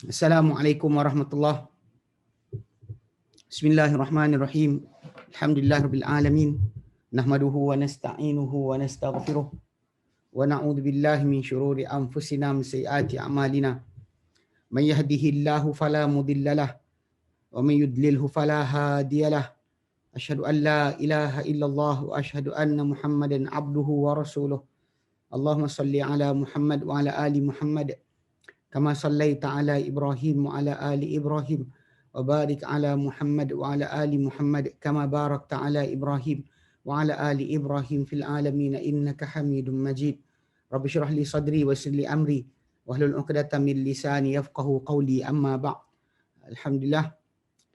Assalamualaikum warahmatullahi. Bismillahirrahmanirrahim. Alhamdulillahirabbil alamin. Nahmaduhu wa nasta'inuhu wa nastaghfiruh. Wa na'udzu billahi min syururi anfusina min sayyiati a'malina. May yahdihillahu fala mudhillalah wa may yudlilhu fala hadiyalah. Asyhadu an la ilaha illallah wa asyhadu anna Muhammadan abduhu wa rasuluh. Allahumma salli ala Muhammad wa ala ali Muhammad. Kama sallaita ala Ibrahim wa ala ali Ibrahim wa barik ala Muhammad wa ala ali Muhammad kama barakta ala Ibrahim wa ala ali Ibrahim fil alamin innaka Hamidum Majid. Rabbi shrah li sadri wa yassir li amri wahlul 'uqdatam min lisani yafqahu qawli amma ba'd. Alhamdulillah,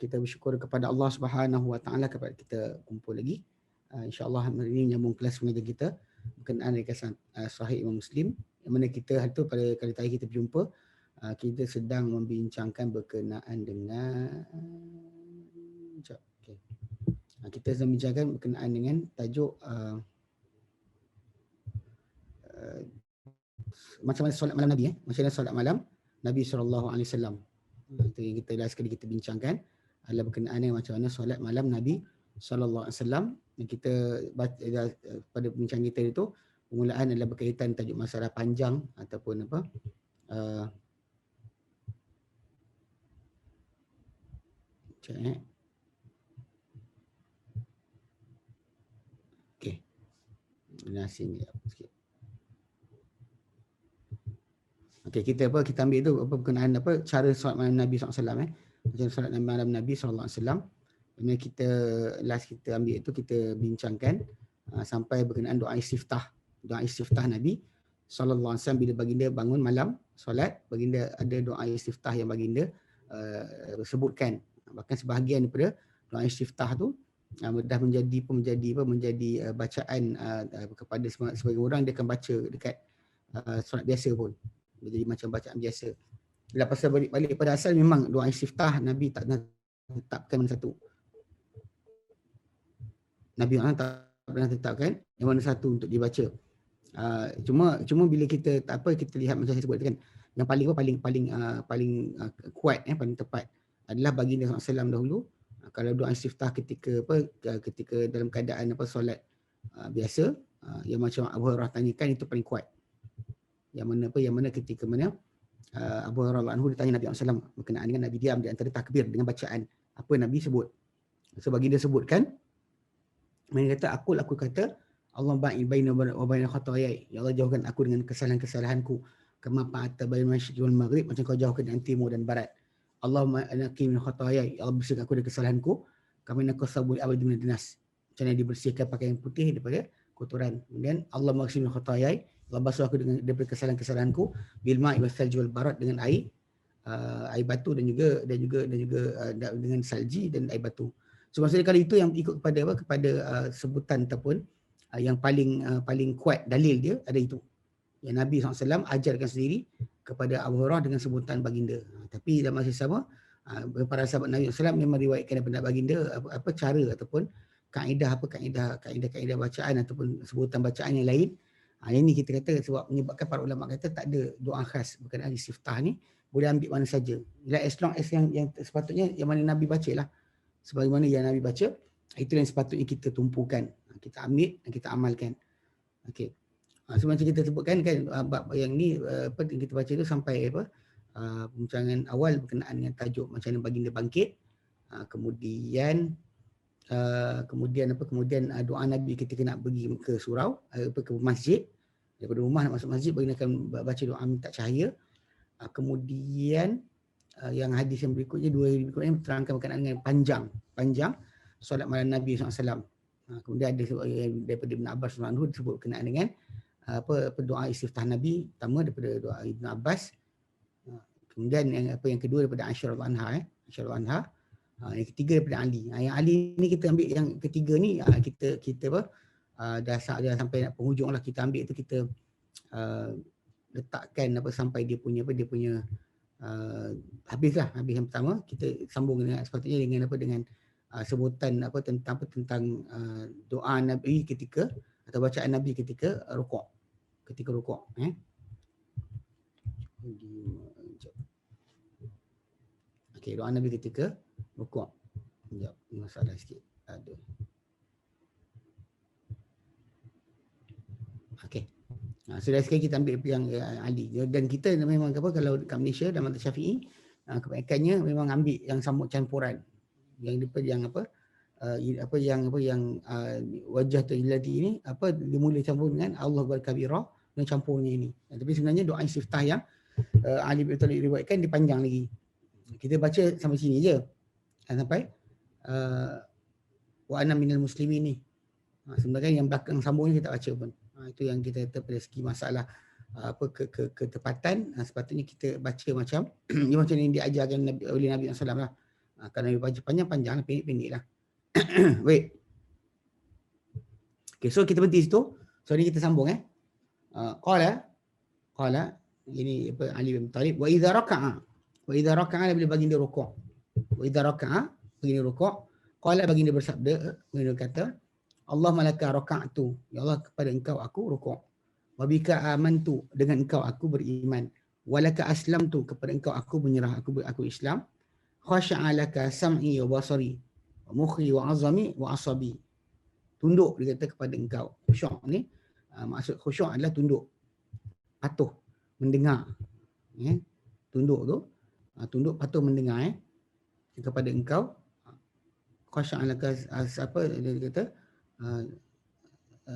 kita bersyukur kepada Allah Subhanahu wa taala kepada kita kumpul lagi. Insya-Allah hari ini menyambung kelas mengajar kita berkenaan dengan Sahih Imam Muslim, yang mana kita hari tu pada kali terakhir kita berjumpa, kita sedang membincangkan berkenaan dengan kita sedang membincangkan berkenaan dengan tajuk macam mana solat malam Nabi, macam mana solat malam Nabi SAW. Itu yang kita last kali kita bincangkan adalah berkenaan dengan macam mana solat malam Nabi SAW. Dan kita pada perbincangan kita itu, permulaan adalah berkaitan tajuk masalah panjang ataupun apa, okey, nasi ni sikit. Okey, kita ambil tu berkenaan cara solat malam Nabi SAW, macam solat malam Nabi SAW. Bila kita last kita ambil itu, kita bincangkan sampai berkenaan doa istiftah Nabi SAW bila baginda bangun malam solat. Baginda ada doa istiftah yang baginda sebutkan. Bahkan sebahagian daripada doa istiftah tu dah menjadi bacaan kepada sebagai orang. Dia akan baca dekat solat biasa pun, dia jadi macam bacaan biasa. Bila pasal balik pada asal, memang doa istiftah Nabi tak tetapkan mana satu. Nabi tak pernah tetapkan yang mana satu untuk dibaca. Cuma bila kita kita lihat macam saya sebut kan, yang paling kuat, paling tepat adalah baginda SAW dahulu. Kalau doa istiftah ketika dalam keadaan solat biasa, yang macam Abu Hurairah tanyakan, itu paling kuat. Yang mana ketika Abu Hurairah anhu ditanya Nabi SAW berkenaan dengan Nabi diam di antara takbir dengan bacaan apa Nabi sebut. So baginda sebutkan, mereka kata, aku kata, Allah ba'i baina wa baina khataayai, ya Allah jauhkan aku dengan kesalahan-kesalahanku, kama fa'alta baina masyriq wal maghrib, macam kau jauhkan dengan timur dan barat. Allahumma anqi min khataayai, ya Allah bersihkan aku dari kesalahanku, kama nakasabul abad min dinas, macam mana dibersihkan pakaian putih daripada kotoran. Kemudian Allah maghfir min khataayai, Allah basuh aku daripada kesalahan-kesalahanku, bil ma'i wal thalji wal barad, dengan air batu dan juga dengan salji dan air batu. So maksudnya kalau itu yang ikut kepada sebutan ataupun yang paling kuat dalil dia ada itu. Yang Nabi SAW ajarkan sendiri kepada Abu Hurairah dengan sebutan baginda. Tapi dalam masa sama, para sahabat Nabi SAW memang riwayatkan daripada baginda apa cara ataupun kaedah bacaan ataupun sebutan bacaan yang lain. Ini kita kata sebab menyebabkan para ulama kata tak ada doa khas berkenaan istiftah ni, boleh ambil mana saja. As long as yang sepatutnya yang mana Nabi baca lah. Sebagaimana yang Nabi baca, itu yang sepatutnya kita tumpukan, kita ambil dan kita amalkan. Okey. So macam kita sebutkan kan, bab yang ni yang kita baca tu sampai perbincangan awal berkenaan dengan tajuk macam mana baginda bangkit. Kemudian doa Nabi ketika nak pergi ke surau, ke masjid. Daripada rumah nak masuk masjid, baginda akan baca doa minta cahaya. Kemudian yang hadis yang berikutnya, dua hadis berikutnya terangkan berkenaan dengan panjang solat malam Nabi SAW. Kemudian ada daripada Ibn Abbas radhiyallahu anhu disebut berkenaan dengan doa istiftah Nabi, pertama daripada doa Ibn Abbas. Kemudian yang kedua daripada Aisyah radhiyallahu anha. Yang ketiga daripada Ali. Yang Ali ni kita ambil, yang ketiga ni kita dah sampai nak penghujung lah, kita ambil tu, kita letakkan sampai dia punya habis yang pertama. Kita sambung dengan sepatutnya dengan sebutan tentang doa Nabi ketika atau bacaan Nabi ketika rukuk. Okey, doa Nabi ketika rukuk. Sekejap, ni masalah sikit. Ada. Okey. Sudah sekali kita ambil yang Ali. Dan kita memang apa, kalau kat Malaysia dalam mazhab Syafi'i, kebanyakannya memang ambil yang sambut campuran. Yang wajah tu ilati ini dimulai campur dengan Allah berkabirah dan campurnya ini. Tapi sebenarnya doa istiftah yang Ali bin Abi Thalib riwayatkan dia panjang lagi. Kita baca sampai sini je. Sampai wa ana minal muslimin ni. Sebenarnya yang belakang sambungnya kita baca pun. Itu yang kita kata pada segi masalah ketepatan, sepatutnya kita baca macam macam yang diajarkan oleh Nabi SAW lah. Kalau Nabi baca panjang-panjang, pendek-pendek lah. Baik. Okay, so kita berhenti situ. So ni kita sambung Qala ini Ali bin Talib, wa idza raka'a bila baginda rukuk. Wa idza raka'a baginda rukuk, qala baginda bersabda, baginda kata, Allahumma laka raka'tu, ya Allah kepada engkau aku rukuk. Wa bika amantu, dengan engkau aku beriman. Wa laka aslamtu, kepada engkau aku menyerah, aku Islam. Khasha'a laka sam'i wa basari wa mukhi wa azami wa asabi. Tunduk dia kata kepada engkau. Khusyuk ni maksud khusyuk adalah tunduk, patuh, mendengar. Tunduk tu tunduk patuh mendengar kepada engkau. Khasha'a laka dia kata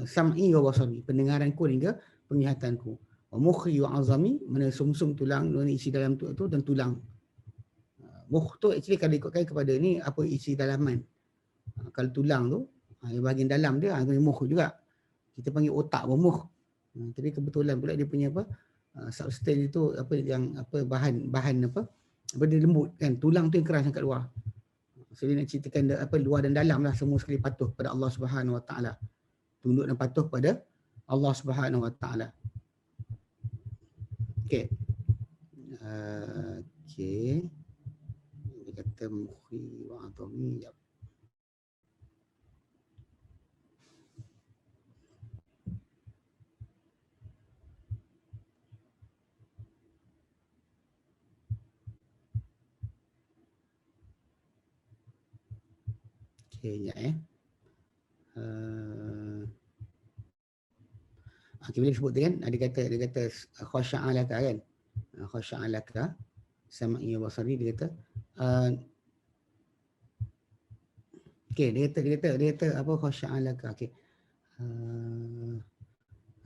sam'i wa basari, pendengaranku hingga penglihatanku. Wa mukhi wa azami, mana sumsum tulang dan isi dalam tu dan tulang. Mukh tu actually kalau ikutkan kepada ni apa isi dalaman. Kalau tulang tu bahagian dalam dia mukh juga. Kita panggil otak mukh. Tapi kebetulan pula dia punya substance itu bahan dia lembut kan. Tulang tu yang keras kat luar. So dia nak ceritakan luar dan dalam lah semua sekali patuh pada Allah Subhanahu Wa Taala. Tunduk dan patuh pada Allah Subhanahu Wa Taala. Okey. Okey. Dia kata mukhi wa atami. Okay, bila sebut tu kan, dia kata khasya'a laka kan. Khasya'a laka sam'i wa basari, dia kata dia kata apa khasya'a laka. Okey.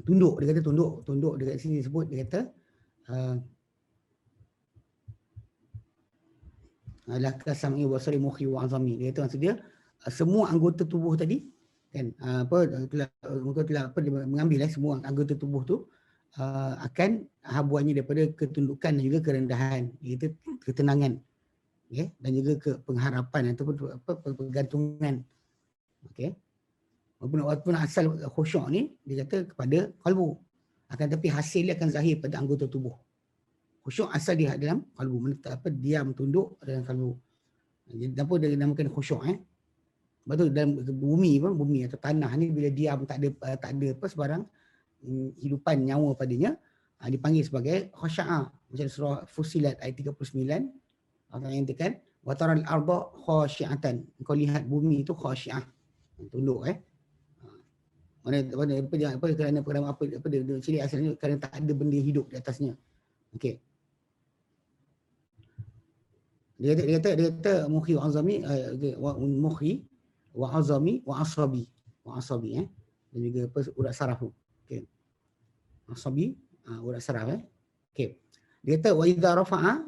Tunduk, dia kata tunduk dekat sini sebut, dia kata laka sam'i wa basari mukhi wa azami. Dia kata maksud dia semua anggota tubuh tadi kan telah mengambil semua anggota tubuh tu akan habuannya daripada ketundukan dan juga kerendahan, iaitu ketenangan, dan juga pengharapan ataupun pergantungan. Okey. Walaupun asal khusyuk ni dia kata kepada kalbu, akan tapi hasil dia akan zahir pada anggota tubuh. Khusyuk asal dia dalam kalbu, diam tunduk dalam kalbu. Jadi apa dia namakan khusyuk Sebab tu dalam bumi atau tanah ni bila diam tak ada sebarang hidupan nyawa padanya, dipanggil sebagai khasya'a. Macam surah Fussilat ayat 39 Allah nyatakan wa taral arda khasyi'atan. Kau lihat bumi itu khasyi'ah. Tunduk kerana dia ciri asalnya kerana tak ada benda hidup di atasnya. Okey. Dia kata mukhi wa azami mukhi wa azami wa asabi dan juga urat saraf tu. Okey. Asabi urat saraf Okey. Dia kata wa idza rafa'a,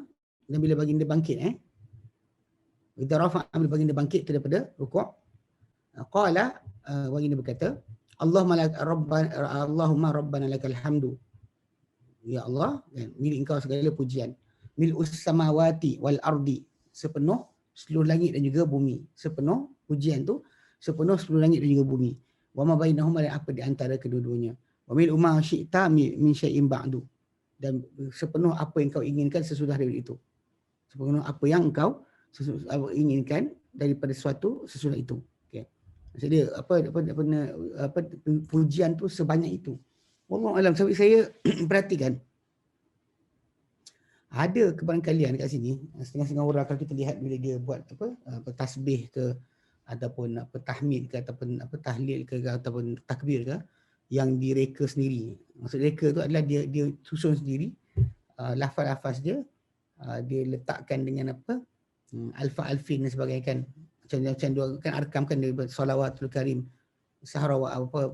dan bila baginda bangkit idza rafa'a, bila baginda bangkit daripada rukuk, qala baginda berkata Allahumma rabbana lakal hamdu. Ya Allah, milik engkau segala pujian. Mil'us samawati wal ardi, sepenuh seluruh langit dan juga bumi. Sepenuh pujian tu sepenuh seluruh langit dan juga bumi. Wa ma bainahuma, dan apa di antara kedua-duanya. Wa mil'u ma syi'ta min syai'in ba'du, dan sepenuh apa yang kau inginkan sesudah dari itu. Sepenuh apa yang engkau inginkan daripada sesuatu sesudah itu. Okey. Maksud dia pujian tu sebanyak itu. Wallahu alam, sampai saya perhatikan Ada kebarangkalian kat sini, setengah-setengah orang kalau kita lihat bila dia buat apa tasbih ke, ataupun apa tahmid ke, ataupun apa tahlil ke, ataupun takbir ke, yang direka sendiri. Maksud reka tu adalah dia susun sendiri lafaz-lafaz dia, dia letakkan dengan apa alfa alfin dan sebagainya kan. Macam dua kan arkam kan dia salawatul karim sahara wa apa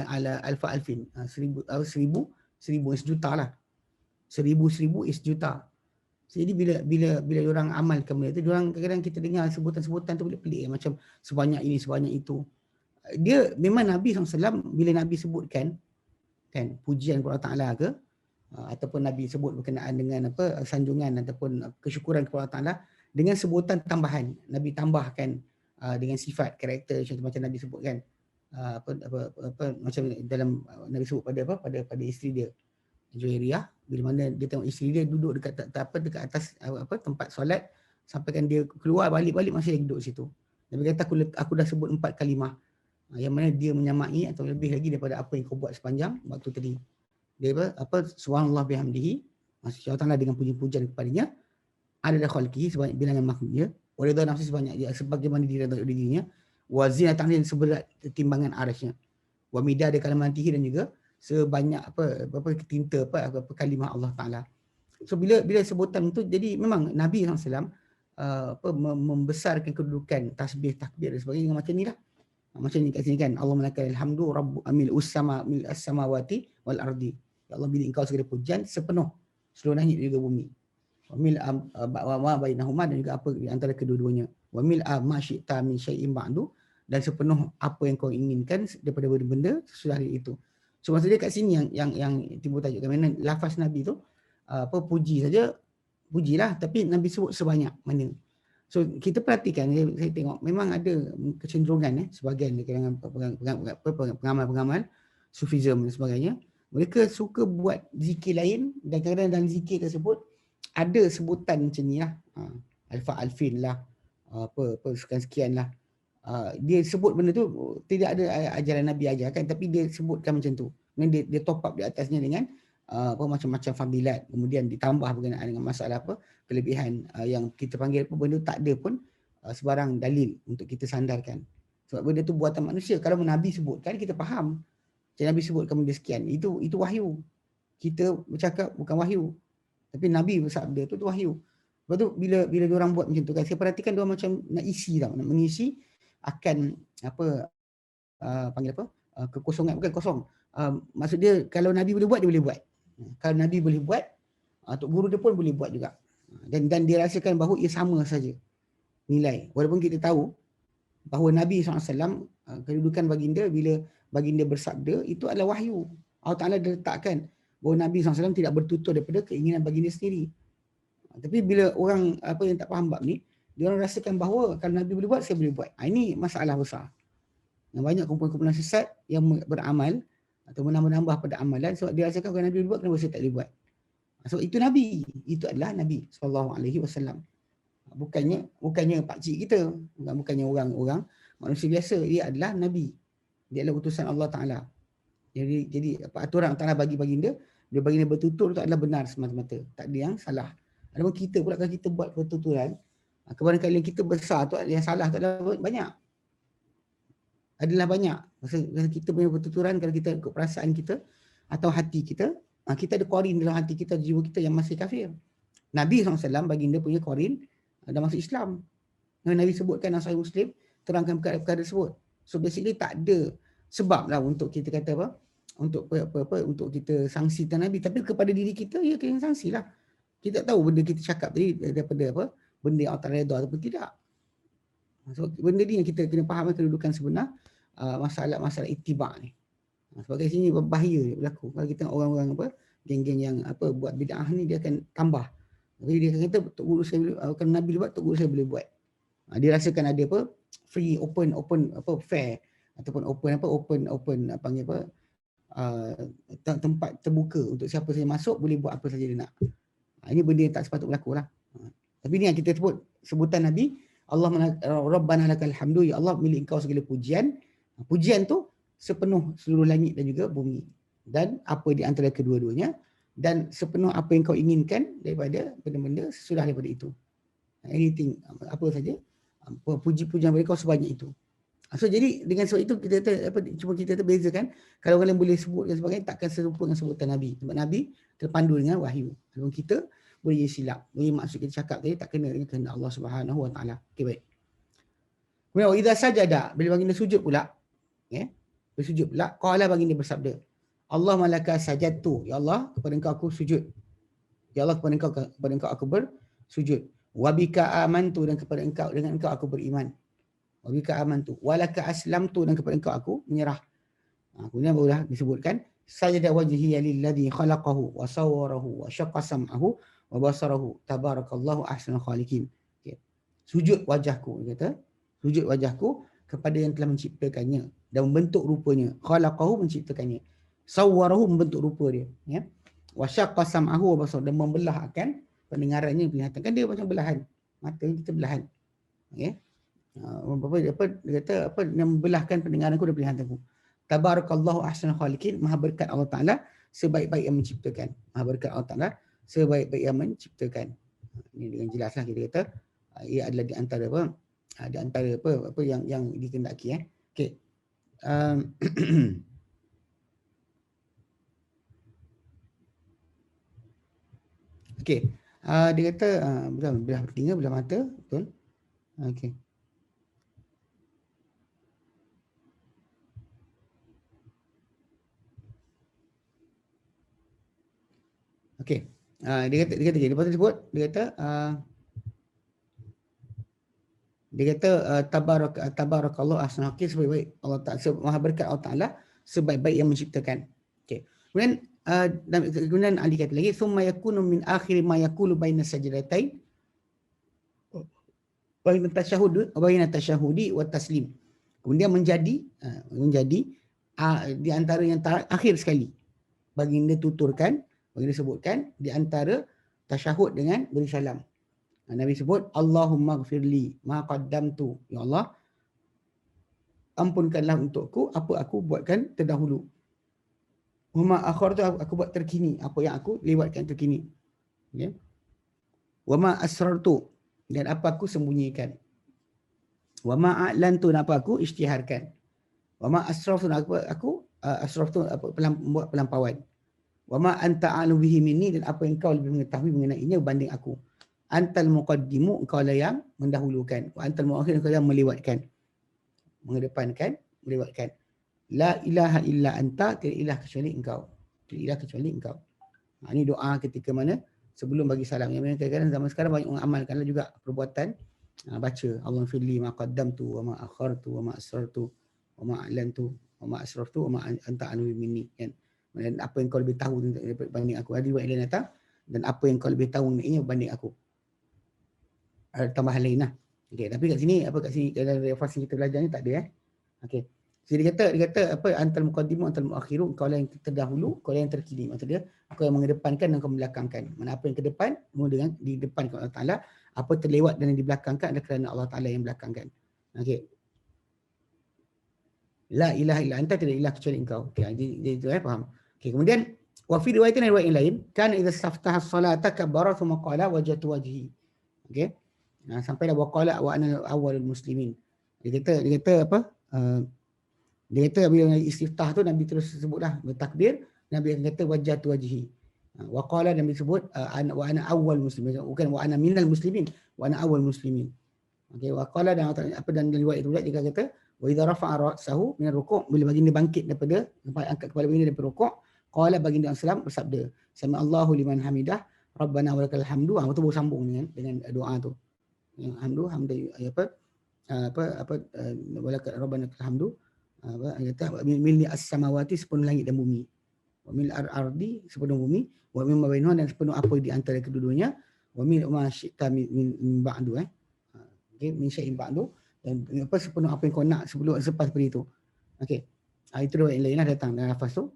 ala alfa alfin, seribu sejuta lah. Seribu is juta. Jadi bila orang amalkan benda tu, orang kadang-kadang kita dengar sebutan-sebutan tu pelik-pelik macam sebanyak ini, sebanyak itu. Dia memang Nabi SAW bila Nabi sebutkan kan pujian kepada Allah Taala ke, ataupun Nabi sebut berkenaan dengan apa sanjungan ataupun kesyukuran kepada Allah Taala dengan sebutan tambahan, Nabi tambahkan dengan sifat karakter macam Nabi sebutkan apa macam dalam Nabi sebut pada isteri dia Juwairiyah, bila mana dia tengok isteri dia duduk dekat atas tempat solat, sampaikan dia keluar balik masih duduk situ. Nabi kata aku dah sebut 4 kalimah yang mana dia menyamai atau lebih lagi daripada apa yang kau buat sepanjang waktu tadi. Dia subhanallah bihamdihi, maksudnya Allah dengan puji-pujian kepadanya, ada khalqihi sebanyak bilangan makhluknya, wa ridha nafsi sebanyak dia sebagaimana diridai dirinya, wa zinatan seberat timbangan arasnya, wa midada kalimatihi dan juga sebanyak apa tinta apa kalimah Allah Taala. So bila sebutan itu, jadi memang Nabi SAW membesarkan kedudukan tasbih, takbir dan sebagainya macam ni lah. Macam ni kat sini kan, Allah melakal alhamdu rabbu amil usama mil as-samawati wal ardi. Ya Allah, milik engkau segala pujian sepenuh seluruh langit dan juga bumi. Wa mil ma bainahuma, dan juga apa di antara kedua-duanya. Wa mil ma syi'ta min syai'in ba'du, dan sepenuh apa yang kau inginkan daripada benda-benda sesudah itu. So maksudnya kat sini yang timbul tajuk kan, mana lafaz Nabi tu puji saja, pujilah, tapi Nabi sebut sebanyak mana. So kita perhatikan, saya tengok memang ada kecenderungan sebahagian di kalangan pengamal-pengamal Sufism dan sebagainya, mereka suka buat zikir lain, dan kadang-kadang dalam zikir tersebut ada sebutan macam ni lah, alfa alfin lah, apa sekian-sekian lah. Dia sebut benda tu tidak ada ajaran Nabi ajarkan, tapi dia sebutkan macam tu. Kemudian dia top up di atasnya dengan macam-macam fadilat, kemudian ditambah berkenaan dengan masalah kelebihan yang kita panggil benda tak ada pun sebarang dalil untuk kita sandarkan. Sebab benda tu buatan manusia. Kalau Nabi sebutkan kita faham. Macam Nabi sebutkan benda sekian, itu wahyu. Kita bercakap bukan wahyu. Tapi Nabi bersabda tu wahyu. Lepas tu bila diorang buat macam tu kan, saya perhatikan diorang macam nak isi tau, nak mengisi akan panggil kekosongan, bukan kosong. Maksud dia kalau Nabi boleh buat, dia boleh buat. Kalau Nabi boleh buat, Tok Guru dia pun boleh buat juga. Dan dia rasakan bahawa ia sama saja nilai. Walaupun kita tahu bahawa Nabi SAW, kedudukan baginda bila baginda bersabda, itu adalah wahyu. Allah Ta'ala dah letakkan bahawa Nabi SAW tidak bertutur daripada keinginan baginda sendiri. Tapi bila orang yang tak faham bab ni, dia orang rasakan bahawa kalau Nabi boleh buat, saya boleh buat. Ini masalah besar. Yang banyak kumpulan-kumpulan sesat yang beramal atau menambah-nambah pada amalan sebab dia rasakan kalau Nabi boleh buat, kenapa saya tak boleh buat? Sebab itu Nabi, itu adalah Nabi SAW. Bukannya pakcik kita, bukannya orang-orang manusia biasa, dia adalah Nabi. Dia adalah utusan Allah Ta'ala. Jadi aturan Allah Ta'ala bagi baginda, dia baginda bertutur itu adalah benar semata-mata. Tak ada yang salah. Adapun kita pula kalau kita buat pertuturan, kebarangkalian kita besar tu yang salah tu adalah banyak. Adalah banyak. Maksudnya kita punya pertuturan, kalau kita ikut perasaan kita atau hati kita, kita ada qarin dalam hati kita, jiwa kita yang masih kafir. Nabi SAW baginda punya qarin dah masuk Islam. Nabi sebutkan dalam Sahih Muslim, terangkan perkara tersebut. So basically tak ada sebab lah untuk kita kata untuk kita sangsikan Nabi, tapi kepada diri kita ya kena sangsi lah. Kita tak tahu benda kita cakap tadi daripada benda yang Allah redha ataupun tidak. So benda ni yang kita kena faham kedudukan sebenar masalah ittiba' ni. Sebab kat sini bahaya berlaku. Kalau kita orang-orang geng-geng yang buat bid'ah ni, dia akan tambah. Jadi dia kata Tok Guru saya boleh, kalau Nabi buat, Tok Guru saya boleh buat. Dia rasakan ada free, open fair ataupun open tempat terbuka untuk siapa saja masuk boleh buat apa saja dia nak. Ini benda yang tak sepatut berlaku lah. Tapi ni yang kita sebut sebutan Nabi, Allah Rabbana lakal hamdu, ya Allah milik engkau segala pujian. Pujian tu sepenuh seluruh langit dan juga bumi. Dan apa di antara kedua-duanya, dan sepenuh apa yang kau inginkan daripada benda-benda sesudah daripada itu. Anything, apa saja, puji-pujian daripada kau sebanyak itu. So jadi dengan sebab itu kita cuba kita bezakan, kalau orang lain boleh sebut dan sebagainya, takkan serupa dengan sebutan Nabi. Sebab Nabi terpandu dengan wahyu. Kalau kita boleh jadi silap, boleh maksud kita cakap tadi tak kena dengan kehendak Allah Subhanahu Wa Taala. Okey, baik. Kemudian idza sajada, bila baginda sujud pula, ya. Bersujud pula, qala baginda bersabda, Allah malaka sajadtu, ya Allah kepada engkau aku sujud. Ya Allah kepada engkau aku bersujud. Wa bika amantu, dan kepada engkau, dengan engkau aku beriman. Wa bika amantu walaka aslamtu, dan kepada engkau aku menyerah. Kemudian barulah disebutkan sajada wajhi lilladzi khalaqahu wa sawwarahu wa syaqqa sam'ahu wa basarahu tabarakallahu ahsanul khaliqin. Okay. Sujud wajahku, dia kata, sujud wajahku kepada yang telah menciptakannya dan membentuk rupanya. Khalaqahu, menciptakannya. Sawwarahu, membentuk rupa dia, ya. Wa syaqqa sam'ahu wa basarahu, dan membelah akan pendengarannya, penglihatan. Kan dia macam belahan. Mata kita belahan. Okey. Apa dia kata, apa yang membelahkan pendengaranku dan penglihatanku. Tabarakallahu ahsanul khaliqin, maha berkat Allah Taala sebaik-baik yang menciptakan. Maha berkat Allah Taala sebaik-baik yang menciptakan. Ini dengan jelaslah kita kata ia adalah di antara apa yang dikehendaki, Okey. Okey. Dia kata belah telinga, belah mata, betul. Okey. Okey. Dia kata gini, lepas tu sebut, dia kata tabarakallah ahsanul khaliqin, sebaik-baik Allah Taala, maha berkat Allah Taala sebaik-baik yang menciptakan. Okey. Kemudian Ali kata lagi, summa yakunu min akhir ma yaqulu baina sajdatain baina tasyahudi wa taslim. Kemudian menjadi di antara yang akhir sekali baginda tuturkan, baginda sebutkan di antara tasyahud dengan beri salam. Nabi sebut Allahumma ghfirli ma qaddamtu, ya Allah ampunkanlah untukku apa aku buatkan terdahulu. Wa ma akhartu, aku buat terkini, apa yang aku lewatkan terkini. Ya. Wa ma asrartu, dan apa aku sembunyikan. Wa ma a'lantu, dan apa aku isytiharkan. Wa ma asraftu, dan aku asraftu, buat pelampauan. Wa ma anta a'lamu bihi minni, dan apa yang kau lebih mengetahui mengenainya berbanding aku. Antal muqaddimu, engkau lah yang mendahulukan. Wa antal muakhir, engkau yang melewatkan. Mengedepankan, melewatkan. La ilaha illa anta, tiada ilah kecuali engkau. Tiada ilah kecuali engkau. Ini doa ketika mana sebelum bagi salam. Yang kadang-kadang zaman sekarang banyak orang amalkanlah juga perbuatan baca Allahumma firli ma qaddamtu wa ma akhartu wa ma asrartu wa ma a'lantu wa ma asraftu wa ma anta a'lamu minni, kan. Dan apa yang kau lebih tahu berbanding aku. Ada riwayat lain datang, dan apa yang kau lebih tahu mengenainya berbanding aku. Ada tambahan lain lah. Okey, tapi kat sini dalam refleksi kita belajar ni tak ada, Okey. Jadi dia kata apa, antal muqaddimu antal muakhiru, kau lah yang terdahulu, kau lah yang terkini. Maksud dia kau yang mengedepankan dan kau melakangkan. Mana apa yang ke depan, dengan di depan Allah Taala, apa terlewat dan yang dibelakangkan adalah kerana Allah Taala yang belakangkan. Okey. La ilaha illa anta, tidak ilah kecuali engkau. Okey, dia itu faham. Okey, kemudian wa fi riwayat yang lain, kan idza istaftaha as-salata kabbara thumma qala wajhatu wajhi. Okey. Sampai dah waqala wa ana awwalul muslimin. Dia kata apa? Dia kata bila istiftah tu Nabi terus sebutlah bertakbir, Nabi akan kata wajhatu wajhi. Waqala, Nabi sebut wa ana awwal muslimin, bukan wa ana minal muslimin, wa ana awwal muslimin. Okey, waqala, dan apa, dan riwayat itu dia kata wa idza rafa'a ra'sahu min ar-ruku', bila baginda bangkit daripada angkat kepala baginda daripada rukuk, qala baginda sallallahu bersabda, sami Allahu liman hamidah, rabbana walakal hamdu. Itu baru sambung dengan doa tu. Yang walakal rabbana lakal hamdu, milni as-samawati, sepenuh langit dan bumi, wa mil ardi, sepenuh bumi, wa mimma bainahuma, dan sepenuh apa di antara kedudukannya, wa mil ma syi'ta min ba'du, okey, min syai'in ba'du, dan apa sepenuh apa yang kau nak sebelum selepas daripada itu. Okey. Itu riwayat lain lah datang dalam lafaz tu.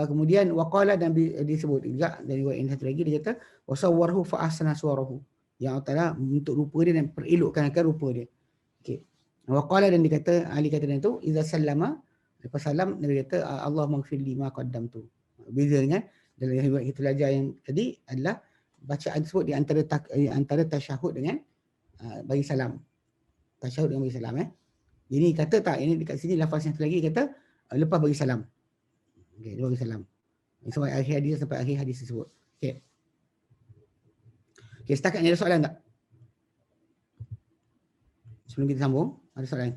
Kemudian waqala, dan disebut juga dari riwayat yang satu lagi, dia kata wasawwarahu fa ahsana suwarahu, yang Allah Taala bentuk rupa dia dan perelokkan rupa dia. Okey. Waqala, dan dikata Ali kata dan itu idza sallama, lepas salam Nabi kata Allahumma ighfirli ma qaddamtu. Beza dengan dalam yang kita belajar yang tadi adalah bacaan tersebut di antara tasyahud dengan bagi salam. Tasyahud dengan bagi salam. Ini kata tak, ini dekat sini lafaz yang lagi kata lepas bagi salam. Okey, lepas bagi salam. Sampai akhir hadis tersebut. Okey. Okey, setakat ni ada soalan tak? Sebelum kita sambung, ada soalan?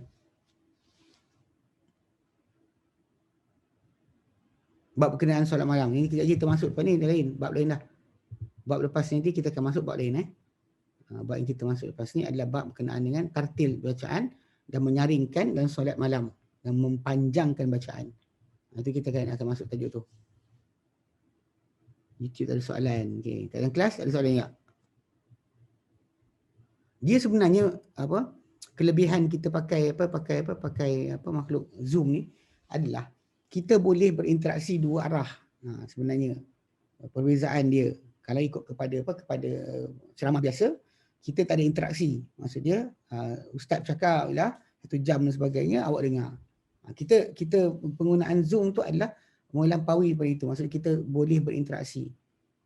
Bab berkenaan solat malam. Ini kejap lagi kita masuk lepas ni, lain. Bab lain dah. Bab lepas nanti kita akan masuk bab lain. Bab yang kita masuk lepas ni adalah bab berkenaan dengan tartil bacaan dan menyaringkan dan solat malam dan mempanjangkan bacaan. Itu kita akan masuk tajuk tu. YouTube ada soalan. Okey, kat dalam kelas ada soalan tak? Dia sebenarnya kelebihan kita pakai makhluk Zoom ni adalah kita boleh berinteraksi dua arah. Sebenarnya perbezaan dia kalau ikut kepada ceramah biasa, kita tak ada interaksi. Maksudnya ustaz cakap lah 1 jam dan sebagainya, awak dengar. Kita penggunaan Zoom tu adalah melampaui pada itu. Maksudnya kita boleh berinteraksi.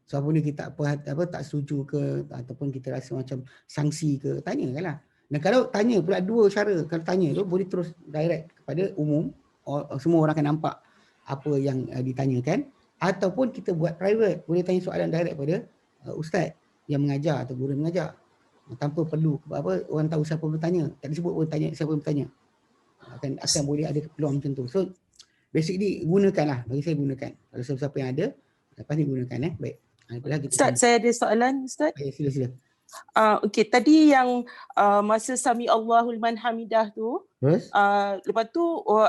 So apabila kita tak setuju ke ataupun kita rasa macam sanksi ke, tanyakanlah. Dan kalau tanya pula dua cara, kalau tanya tu boleh terus direct kepada umum, semua orang akan nampak apa yang ditanyakan, ataupun kita buat private, boleh tanya soalan direct pada ustaz yang mengajar atau guru yang mengajar, tanpa perlu orang tahu siapa bertanya, tak disebut pun tanya siapa bertanya. Akan boleh ada peluang macam tu. So basically gunakanlah, bagi saya gunakan. Kalau siapa-siapa yang ada, lepas ni gunakan. Baik. Ustaz, saya ada soalan, Ustaz. Sila. Okey, tadi yang masa sami Allahu liman hamidah tu, lepas tu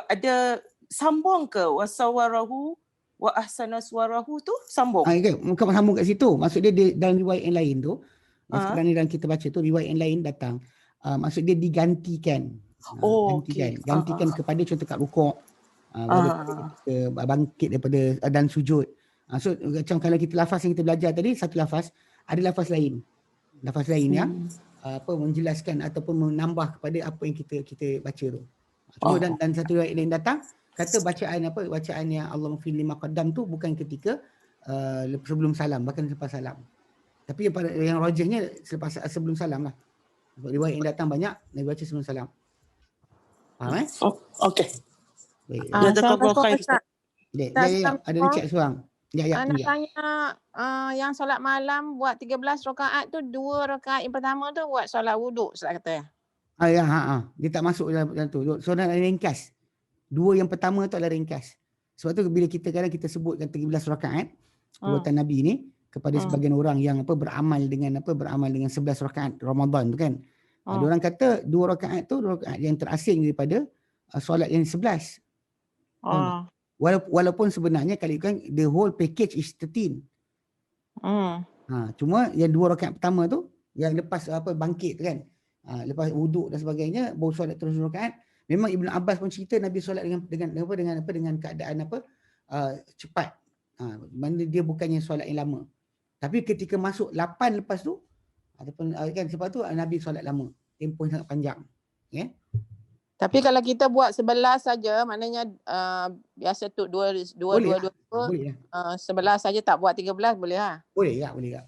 ada sambung ke wasawarahu wa ahsana suwarahu tu sambung? Bukan sambung kat situ. Maksud dia dalam riwayat yang lain tu, sekarang ni dalam kita baca tu riwayat yang lain datang. Maksud dia digantikan. Gantikan kepada contoh kat rukuk, bangkit daripada dan sujud. So macam kalau kita lafaz yang kita belajar tadi, satu lafaz, ada lafaz lain yang menjelaskan ataupun menambah kepada apa yang kita baca tu. Cuma dan satu riwayat lain datang kata bacaan yang Allahumma fil lima qaddam tu bukan ketika sebelum salam, bahkan selepas salam. Tapi yang rajihnya sebelum salam lah. Riwayat yang datang banyak Nabi baca sebelum salam. Faham Okey. Baik. Ada chat seorang. Nak tanya yang solat malam buat 13 rakaat tu, 2 rakaat yang pertama tu buat solat wuduk, Ustaz kata. Dia tak masuk dalam tu. So nak ringkas. 2 yang pertama tu adalah ringkas. Sebab tu bila kadang kita sebutkan 13 rakaat perbuatan Nabi ni kepada sebagian orang yang beramal dengan 11 rakaat Ramadan tu kan. Ada orang kata 2 rakaat tu 2 rakaat yang terasing daripada solat yang 11. Walaupun sebenarnya kalau kan the whole package is 13. Cuma yang 2 rakaat pertama tu yang lepas bangkit tu kan. Lepas wuduk dan sebagainya baru solat terus 2 rakaat. Memang Ibnu Abbas pun cerita Nabi solat dengan keadaan cepat. Mana dia bukannya solat yang lama. Tapi ketika masuk 8 lepas tu ataupun kan sebab tu Nabi solat lama. Tempoh sangat panjang. Tapi kalau kita buat 11 saja, maknanya biasa tu 2 11 saja, tak buat 13 boleh lah. Boleh tak.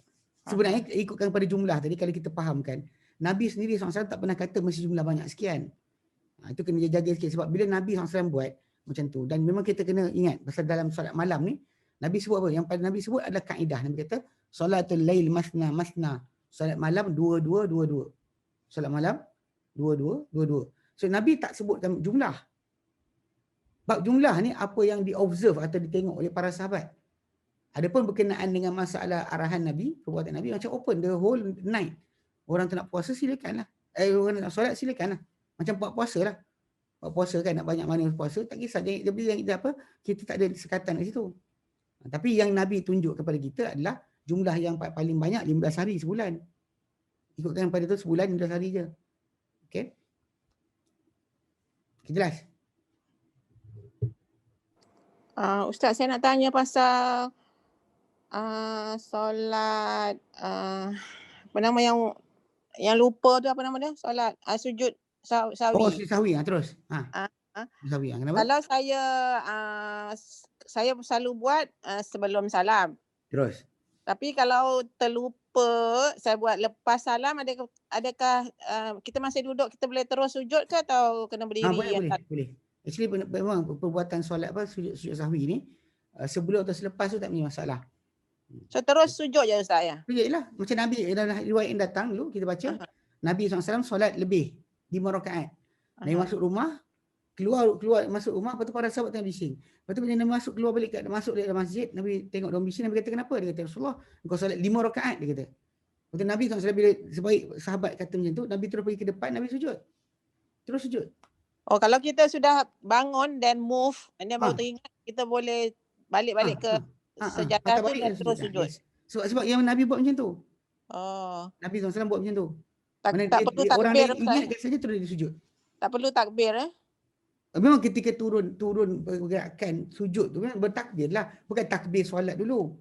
Sebenarnya ikutkan pada jumlah tadi kalau kita fahamkan, Nabi sendiri SAW tak pernah kata mesti jumlah banyak sekian. Itu kena jaga sikit sebab bila Nabi SAW buat macam tu, dan memang kita kena ingat pasal dalam solat malam ni Nabi sebut apa? Yang pada Nabi sebut adalah kaedah. Nabi kata solatul lail masna. Solat malam 2-2. Solat malam 2-2. So Nabi tak sebutkan jumlah. Bab jumlah ni apa yang di-observe atau ditengok oleh para sahabat. Adapun berkenaan dengan masalah arahan Nabi, perbuatan Nabi macam open the whole night. Orang tu nak puasa silakanlah. Orang nak solat silakanlah. Macam buat puasa lah. Buat puasa kan nak banyak mana puasa, tak kisah. Jadi kita tak ada sekatan kat situ. Tapi yang Nabi tunjuk kepada kita adalah jumlah yang paling banyak 15 hari sebulan. Ikutkan pada tu sebulan 15 hari je. Okey. Jelas? Ustaz, saya nak tanya pasal solat apa nama yang lupa tu, apa nama dia? Solat sujud sahwi. Sujud sahwi terus. Sahwi. Kenapa? Kalau saya selalu buat sebelum salam. Terus. Tapi kalau terlupa saya buat lepas salam, adakah kita masih duduk, kita boleh terus sujud ke atau kena berdiri? Boleh. Actually memang perbuatan solat sujud sahwi ni sebelum atau selepas tu tak punya masalah. So terus sujud je Ustaz ya? Sujud je lah. Macam Nabi dalam riwayat yang datang dulu kita baca, Nabi SAW solat lebih 5 rakaat. Nabi masuk rumah, keluar masuk rumah, lepas tu para sahabat tengah bising. Lepas tu bila Nabi keluar balik masuk dalam masjid, Nabi tengok dia bising, Nabi kata kenapa? Dia kata Rasulullah, engkau solat 5 rakaat, dia kata. Lepas tu Nabi SAW bila sebaik sahabat kata macam tu, Nabi terus pergi ke depan, Nabi sujud. Terus sujud. Oh, kalau kita sudah bangun dan move, dan baru teringat, kita boleh balik ke sejadah tu dan terus sujud. Yes. Sebab yang Nabi buat macam tu. Nabi SAW buat macam tu. Tak perlu takbir. Orang lain ingatkan saja terus dia sujud. Tak perlu takbir Memang ketika turun pergerakan sujud tu memang bertakbir lah. Bukan takbir solat dulu.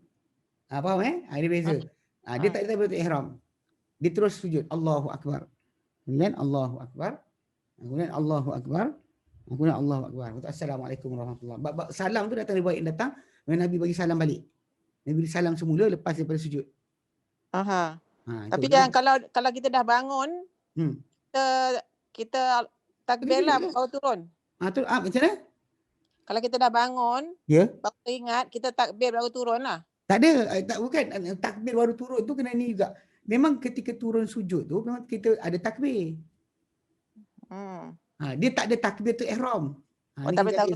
Faham ada beza. Dia tak ada takbiratul ihram. Dia terus sujud. Allahu Akbar. Kemudian Allahu Akbar. Kemudian Allahu Akbar. Kemudian Allahu Akbar. Assalamualaikum warahmatullahi wabarakatuh. Salam tu datang riwayat yang datang. Nabi bagi salam balik. Nabi bagi salam semula lepas daripada sujud. Tapi jangan kalau kita dah bangun, kita takbir lah baru turun. Macam mana? Kalau kita dah bangun, baru ingat, kita takbir baru turun lah. Tak ada. Bukan takbir baru turun tu kena ni juga. Memang ketika turun sujud tu, memang kita ada takbir. Dia tak ada takbir tu ihram. Tak ada.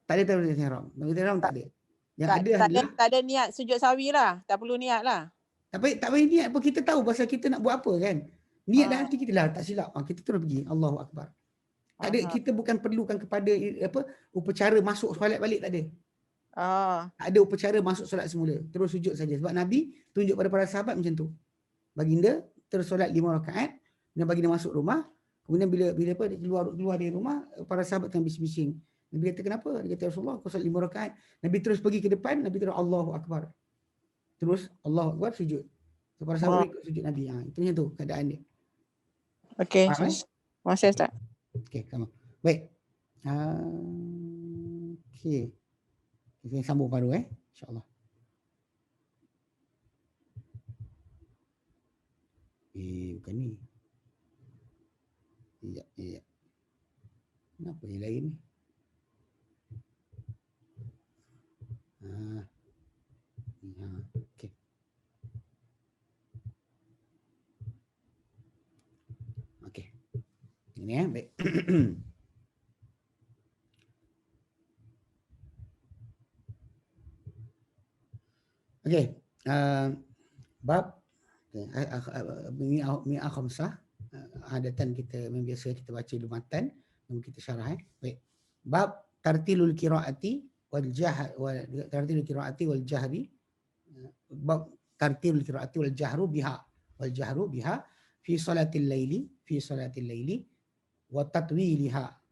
Tak ada takbir tu ihram. Takbir tu ihram tak ada. Yang ada adalah tak ada niat sujud sahwi lah. Tak perlu niat lah. Tak payah niat pun, kita tahu pasal kita nak buat apa kan. Niat dalam hati kita lah, tak silap. Kita terus pergi. Allahu Akbar. Tak ada, kita bukan perlukan kepada upacara masuk solat balik, tak ada. Tak ada upacara masuk solat semula. Terus sujud saja. Sebab Nabi tunjuk pada para sahabat macam tu. Baginda terus solat 5 rakaat dan baginda masuk rumah. Kemudian bila dia keluar dari rumah, para sahabat tengah bising-bising. Nabi kata kenapa? Dia kata Rasulullah, kau solat 5 rakaat. Nabi terus pergi ke depan, Nabi terus Allahu Akbar. Terus Allahu Akbar sujud. So, para sahabat ikut sujud Nabi. Itu macam tu keadaan dia. Okey. Masih Ustaz. Okey, come on. Baik. Okey. Kita sambung baru insya-Allah. Bukan ni. Ya. Kenapa yang lain ni? Okey. Okey. Ini baik. Okey. Bab mi'ah khamsah. Adatan kita biasa kita baca di matan, lalu kita syarah. Baik. Bab tartilul qiraati wal jahr tartilul qiraati wal jahri. Bab tartilul qiraati wal jahru biha fi salatil laili wa tatwiliha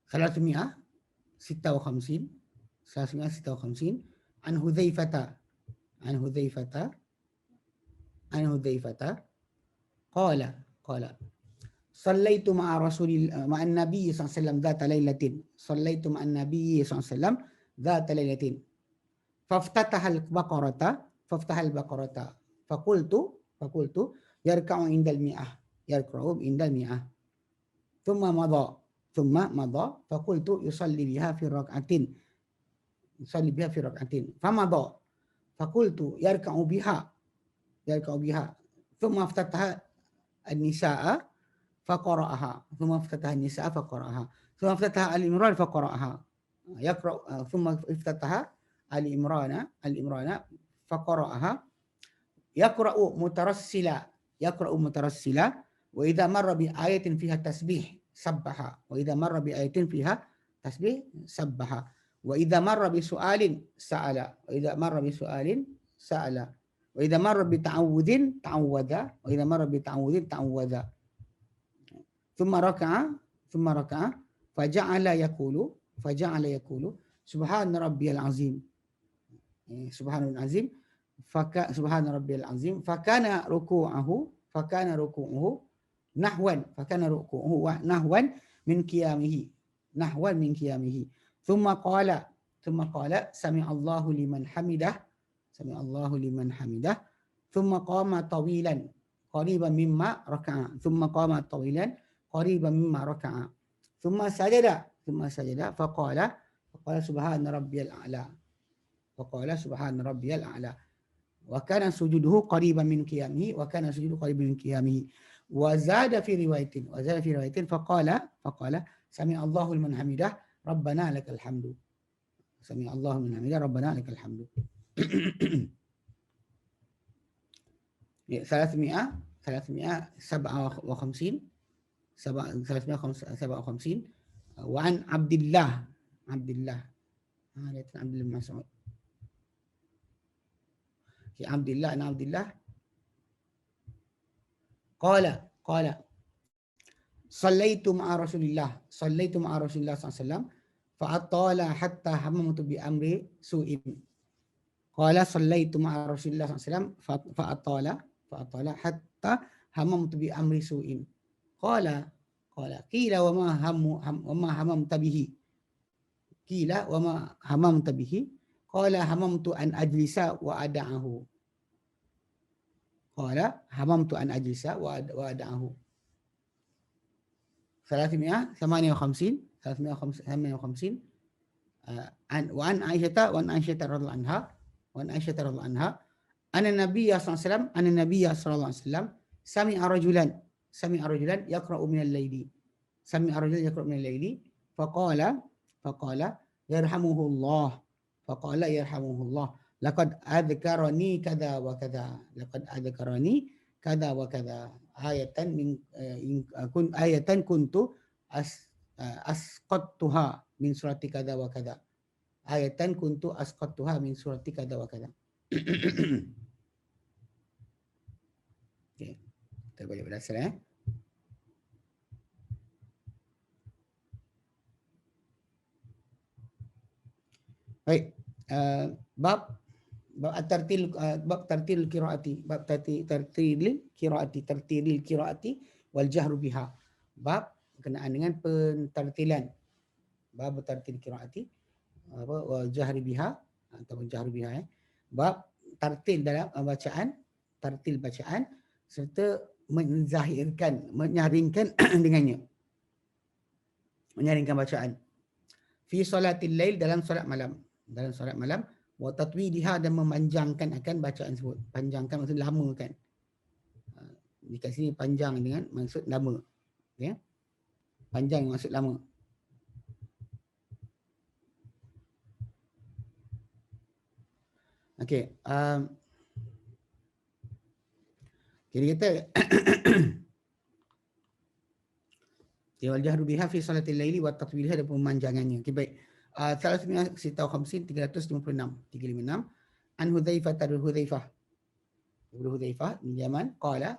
Salasmi'ah 56 an Hudzaifata qala sallaitu ma'a nabi sallallahu alaihi wasallam dhata lailatin faftataha al-baqarata faqultu yarka'u indal mi'ah thumma madha faqultu yusalli biha fi rak'atin famadha faqultu yarka'u biha thumma iftataha an-nisaa faqara'aha thumma iftataha al-imran faqara'aha thumma iftataha al-imrana faqara'aha yaqra'u mutarassila wa idza marra bi ayatin fiha tasbih sabbaha wa idza marra bi ayatin fiha tasbih sabbaha wa idza marra bi su'alin sa'ala wa idza marra bi su'alin sa'ala wa idza marra bi ta'awudin ta'awwadha wa idza marra bi ta'awudin ta'awwadha thumma raka'a faja'ala yaqulu subhana rabbiyal azim subhana rabbiyal azim fakana ruku'uhu nahwan min qiyamihi nahwan min qiyamihi. Thumma qala sami'allahu liman hamidah. Sami'allahu liman hamidah. Thumma qama tawilan qariban mimma raka'a. Thumma qama tawilan qariban mimma raka'a. Thumma sajada faqala subhana rabbiyal a'la. Faqala subhana rabbiyal a'la. Wa kana sujuduhu qariban min qiyamihi wa kana sujuduhu qariban min qiyamihi. Wa zada fi riwayatin faqala sami'allahu liman hamidah rabbana lakal hamdu. Sami'allahu liman hamidah rabbana lakal hamdu. Ya, 357 wa an Abdullah Abdullah bin Mas'ud. Ya, Abdullah qala sallaitu ma'a Rasulillah sallallahu alaihi wasallam fa atala hatta hamamtu bi amri su'in. Qala sallaitu ma'a Rasulillah sallallahu alaihi wasallam fa atala hatta hamamtu bi amri su'in. Qala qila wa ma hamamta bihi. Qila wa ma hamamta bihi. Qala hamamtu an ajlisa wa ada'ahu. Qala hamamtu an ajlisa wa ada'ahu. 358 wa an Aisyah radhiyallahu anha anna Nabiyya sallallahu alaihi wasallam sami'a rajulan yaqra'u min al-laili. Sami'a rajulan yaqra'u min al-laili faqala yarhamuhullah. Faqala yarhamuhullah. Laqad adhkarani kadha wa kadha. Laqad adhkarani kadha wa kadha. Ayatan kuntu asqattuha min surati kadha wa kadha. Ayatan kuntu asqattuha min surati kadha wa kadha. Okey. Kita balik pada asal Baik. Bab tartil qiraati, tartilil qiraati wal jahru biha. Bab berkenaan dengan pentartilan. Bab tartil qiraati wal jahri biha atau jahru biha. Bab tartil dalam bacaan, tartil bacaan serta menyaringkan dengannya. Menyaringkan bacaan. Fi salatil lail, dalam solat malam. Wa tatwidiha, dan memanjangkan akan bacaan tersebut. Panjangkan maksud lama kan. Di kat sini panjang dengan maksud lama. Ya. Panjang maksud lama. Okey. Jadi kita wal jahru biha fi salatil laili wa tatwidiha, dan pemanjangannya. Okey, baik. 356 an Hudzaifah bin Yaman qala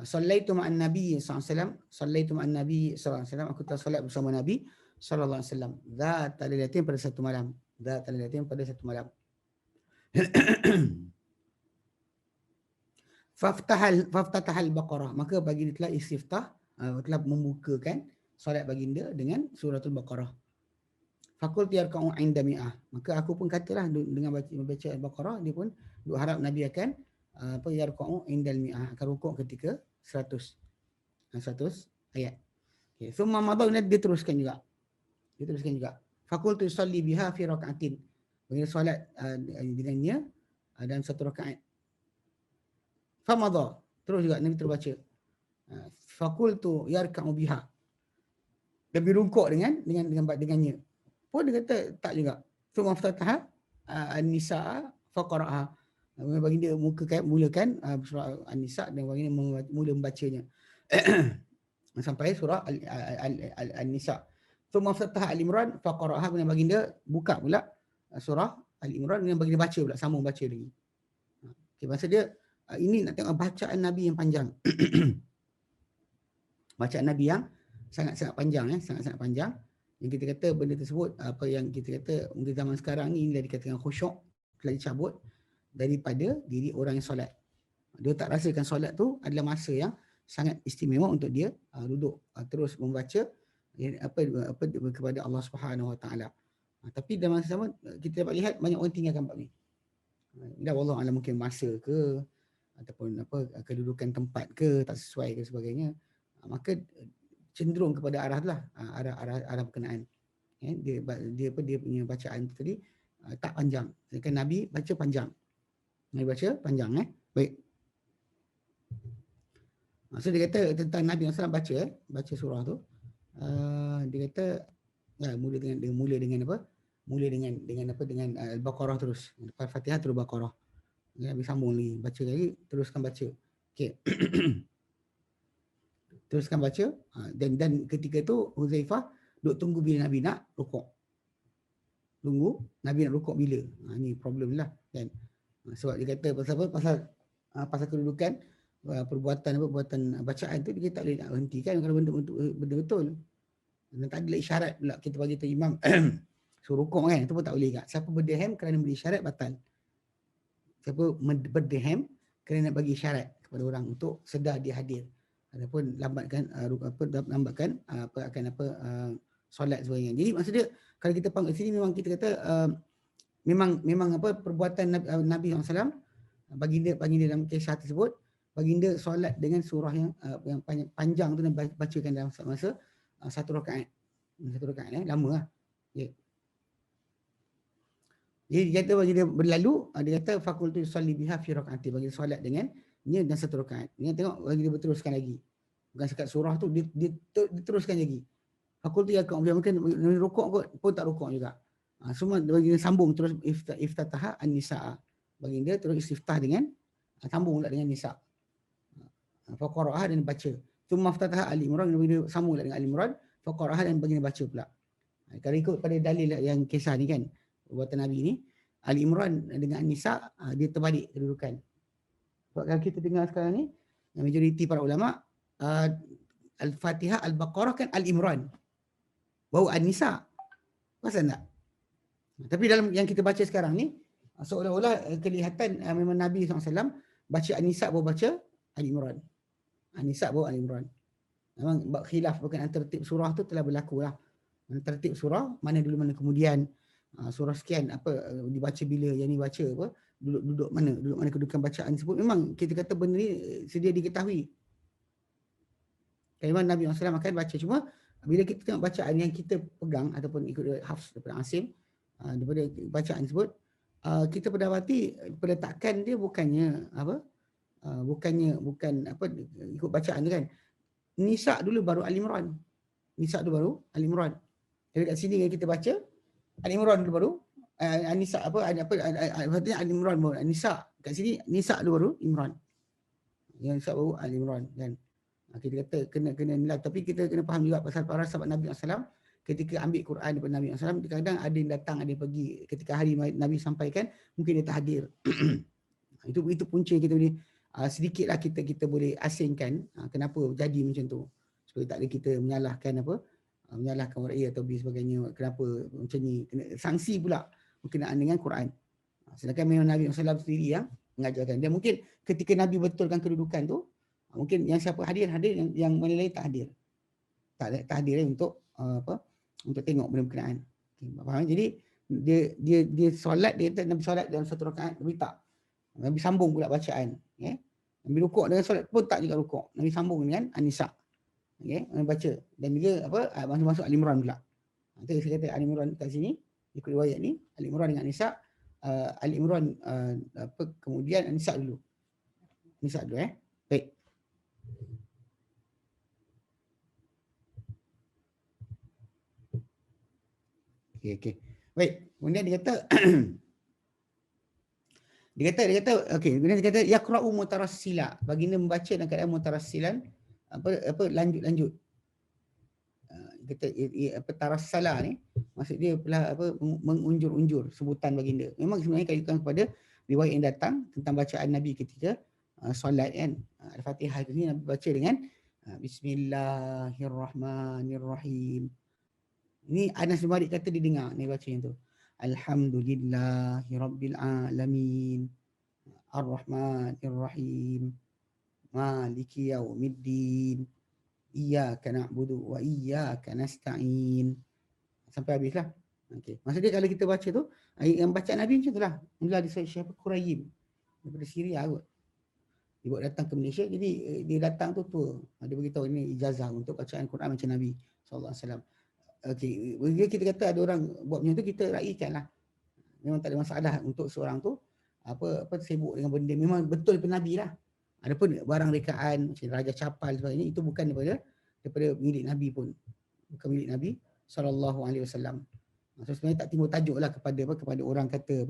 sallaitu ma'an nabiy sallallahu alaihi wasallam, aku telah solat bersama Nabi sallallahu alaihi wasallam dzata lailatin, pada satu malam. Faftahal Baqarah, maka baginda telah istiftah, telah membukakan solat baginda dengan suratul Baqarah. Fakul yarka'u 'inda mi'ah, maka aku pun katalah dengan membaca Al-Baqarah, dia pun duk harap Nabi akan yarka'u 'indal mi'ah, akan rukuk ketika 100 ayat. Okey, summa madha, dia teruskan juga. Fakul tusalli biha fi raka'atin, bagi solat dengannya dalam satu rakaat. Famadha, terus juga Nabi terbaca. Fakul tu yarka'u biha, lebih rukuk dengannya. Pun dia kata tak juga. So maftataha an-nisa faqara'aha. Bagi dia mulakan surah An-Nisa, dan bagi dia mula membacanya sampai surah An-Nisa. So maftataha Al-Imran faqara'aha, dan bagi dia buka pula surah Al-Imran, dan bagi dia baca pula, sambung baca lagi. Okey, maksud dia ini nak tengok bacaan Nabi yang panjang. Bacaan Nabi yang sangat-sangat panjang, sangat-sangat panjang. Yang kita kata benda tersebut, apa yang kita kata mungkin zaman sekarang ni dah dikatakan khusyuk, telah dicabut daripada diri orang yang solat. Dia tak rasakan solat tu adalah masa yang sangat istimewa untuk dia duduk terus membaca kepada Allah Subhanahu Wa Taala. Tapi dalam masa sama kita dapat lihat banyak orang tinggalkan bab ni. Dah wallahu alam, mungkin masa ke ataupun kedudukan tempat ke tak sesuai ke sebagainya. Maka cenderung kepada arah lah, arah berkenaan. Dia punya bacaan tu tadi tak panjang. Sedangkan Nabi baca panjang. Nabi baca panjang. Baik. So dia kata tentang Nabi SAW baca surah tu. Dia kata mula dengan apa? Mula dengan Al-Baqarah terus. Lepas Fatihah terus Baqarah. Habis sambung lagi, baca lagi, teruskan baca. Okey. Teruskan baca. Dan ketika tu Huzaifah duk tunggu bila Nabi nak rukuk. Tunggu Nabi nak rukuk bila. Ni problem lah kan. Sebab dia kata pasal apa? Pasal kedudukan perbuatan bacaan tu dia tak boleh nak hentikan kalau benda betul. Dan tak ada isyarat pula kita bagi tu imam suruh rukuk kan, itu pun tak boleh kat. Siapa berdirham kerana beri isyarat batal. Siapa berdirham kerana bagi isyarat kepada orang untuk sedar dia hadir ataupun lambatkan solat sebagainya. Jadi maksud dia kalau kita panggil sini memang kita kata memang perbuatan Nabi SAW baginda dalam kisah tersebut, baginda solat dengan surah yang panjang tu dan bacakan dalam masa satu rakaat. Lama lah. Yeah. Jadi dia kata bagi dia berlalu, dia kata fakultu yusalli biha fi raka'ati, bagi dia solat dengan dia dan satu rakaat. Dia tengok bagi dia berteruskan lagi. Bukan sekat surah tu dia teruskan lagi. Fakultu ya kau mungkin rukuk kot pun tak rukuk juga. Semua bagi dia sambung terus iftataha an-nisaa. Bagi dia terus istiftah dengan sambung pula dengan nisa. Faqara'ah dan baca. Tsumma iftataha al-imran, bagi dia sambung pula dengan al-imran, faqara'ah dan bagi dia baca pula. Kalau ikut pada dalil yang kisah ni kan, perbuatan Nabi ni, Ali Imran dengan An-Nisa dia terbalik kedudukan. Sebab kalau kita dengar sekarang ni, majoriti para ulama Al-Fatihah, Al-Baqarah kan Al-Imran, baru An-Nisa. Pasal tak? Tapi dalam yang kita baca sekarang ni, seolah-olah kelihatan memang Nabi SAW baca An-Nisa baru baca Al-Imran. An-Nisa baru Al-Imran. Memang khilaf berkenaan tertib surah tu telah berlaku lah. Tertib surah mana dulu mana kemudian, surah sekian dibaca bila, yang ni baca duduk mana kedudukan bacaan tersebut. Memang kita kata benda ni sedia diketahui. Memang Nabi SAW akan baca, cuma bila kita tengok bacaan yang kita pegang ataupun ikut Hafs daripada Asim daripada bacaan tersebut, kita pendapati peletakan dia bukan ikut bacaan tu kan. Nisa dulu baru Al-Imran. Jadi kat sini kita baca Al-Imran dulu baru An-Nisa artinya Al-Imran baru An-Nisa. Kat sini Nisa dulu baru Imran. Yang Nisa baru Al-Imran kan. Kita kata kena nilai, tapi kita kena faham juga pasal para sahabat Nabi SAW ketika ambil Quran daripada Nabi SAW, kadang-kadang ada yang datang, ada yang pergi. Ketika hari Nabi sampaikan, mungkin dia tak hadir. Itu punca kita boleh sedikitlah kita boleh asingkan kenapa jadi macam tu. Supaya tak ada kita menyalahkan orang A atau B sebagainya, kenapa macam ni, kena sanksi pula berkenaan dengan Quran. Sedangkan memang Nabi SAW sendiri yang mengajarkan. Dan mungkin ketika Nabi betulkan kedudukan tu, mungkin yang siapa hadir, yang mana lain tak hadir. Tak hadir untuk untuk tengok benda berkenaan. Okay, faham? Jadi dia solat, dia kata Nabi solat dalam satu rakaat, Nabi tak. Nabi sambung pula bacaan. Okay? Nabi rukuk dengan solat pun tak juga rukuk. Nabi sambung dengan An-Nisa. Okay, baca. Dan juga masuk Al-Imran pula. Itu saya kata Al-Imran kat sini, ikut riwayat ni, Al-Imran dengan An-Nisa, Al-Imran kemudian An-Nisa dulu. An-Nisa dulu Baik. Okey. Baik. Kemudian dia kata dia kata okey, kemudian dia kata yaqra'u mutarassila, baginda membaca dalam keadaan mutarassilan, lanjut. Kata tarassala ni maksud dia mengunjur-unjur sebutan baginda. Memang sebenarnya kaitkan kepada riwayat yang datang tentang bacaan Nabi ketika solat kan. Al-Fatihah ni Nabi baca dengan Bismillahirrahmanirrahim. Ini Anas bin Malik kata dia dengar Nabi baca yang tu. Alhamdulillahirabbil alamin. Ar-Rahmanir Rahim. Maliki yaumiddin. iyyaka na'budu wa iyyaka nasta'in. Sampai habislah. Okey. Maksudnya kalau kita baca tu, yang bacaan Nabi macam itulah. Mula di Syekh Qurayyim daripada Syria kot. Dia buat datang ke Malaysia, jadi dia datang tu tua. Dia beritahu ini ijazah untuk bacaan Quran macam Nabi SAW. Okey, bila kita kata ada orang buat macam tu, kita raikanlah. Memang tak ada masalah untuk seorang tu apa sibuk dengan benda memang betul daripada Nabi lah. Adapun barang rekaan macam raja capal sebagainya, itu bukan daripada milik Nabi pun. Bukan milik Nabi SAW. So sebenarnya tak timbul tajuk lah kepada orang kata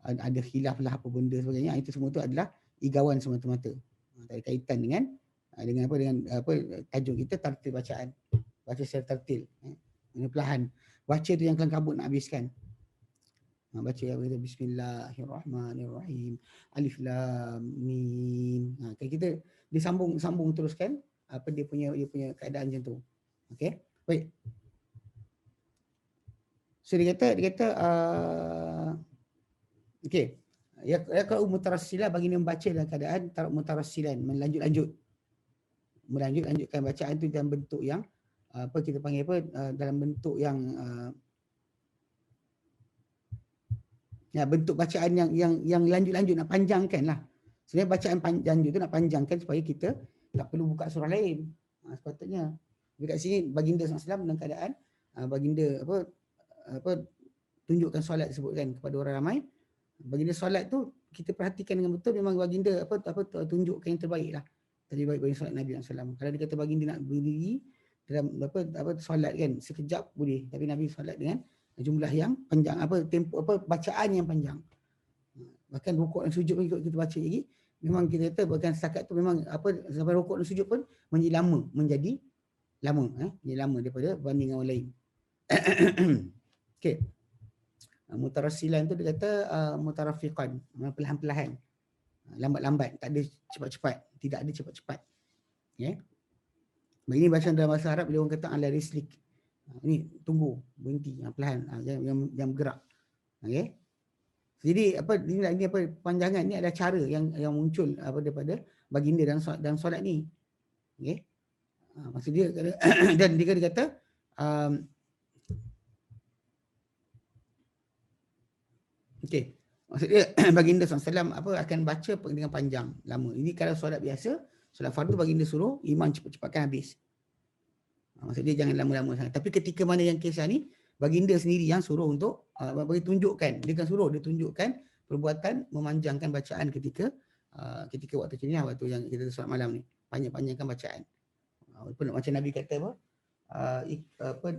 ada khilaf lah apa benda sebagainya. Itu semua tu adalah igawan semata-mata. Tak ada kaitan dengan tajuk kita, tartil bacaan. Baca secara tartil. Perlahan. Baca tu yang kabut nak habiskan. Baca apa kita, Bismillahirrahmanirrahim. Alif Lam Mim. Kan kita disambung teruskan dia punya keadaan macam tu. Okey. Baik. So dia kata okey. Ya kalau mutarassilah bagi dia membaca dalam keadaan mutarassilan, melanjutkan bacaan tu dalam bentuk yang kita panggil dalam bentuk yang bentuk bacaan yang lanjut nak panjangkan lah. Sebenarnya bacaan lanjut tu nak panjangkan supaya kita tak perlu buka surah lain. Sepatutnya. Dekat sini baginda SAW dalam keadaan baginda tunjukkan solat disebutkan kepada orang ramai. Baginda solat tu kita perhatikan dengan betul, memang baginda tunjukkan yang terbaik lah. Terbaik bagi solat Nabi SAW. Kalau dia kata baginda nak berdiri dalam solat kan sekejap boleh, tapi Nabi solat dengan jumlah yang panjang, tempo bacaan yang panjang. Bahkan rukuk dan sujud pun kita baca lagi. Memang kita kata bahkan setakat tu memang sampai rukuk dan sujud pun menjadi lama daripada banding dengan orang lain. Okey. Mutarassilan tu dia kata mutarafiqan, perlahan-perlahan. Lambat-lambat, tak ada cepat-cepat, tidak ada cepat-cepat. Okey. Begini bacaan dalam bahasa Arab bila orang kata ala rislik. Ini tunggu, berhenti, perlahan, yang bergerak. Okey. Jadi ini panjangan ni ada cara yang muncul daripada baginda dalam solat ni. Okey. Maksud dia dan dia kata okey. Maksud dia baginda SAW akan baca dengan panjang, lama. Ini kalau solat biasa, solat fardu baginda suruh imam cepat-cepatkan habis. Maksud dia jangan lama-lama sangat. Tapi ketika mana yang kisah ni, baginda sendiri yang suruh untuk bagi tunjukkan. Dia kan suruh, dia tunjukkan perbuatan memanjangkan bacaan ketika waktu macam ni lah, waktu yang kita solat malam ni. Panjang-panjangkan bacaan. Macam Nabi kata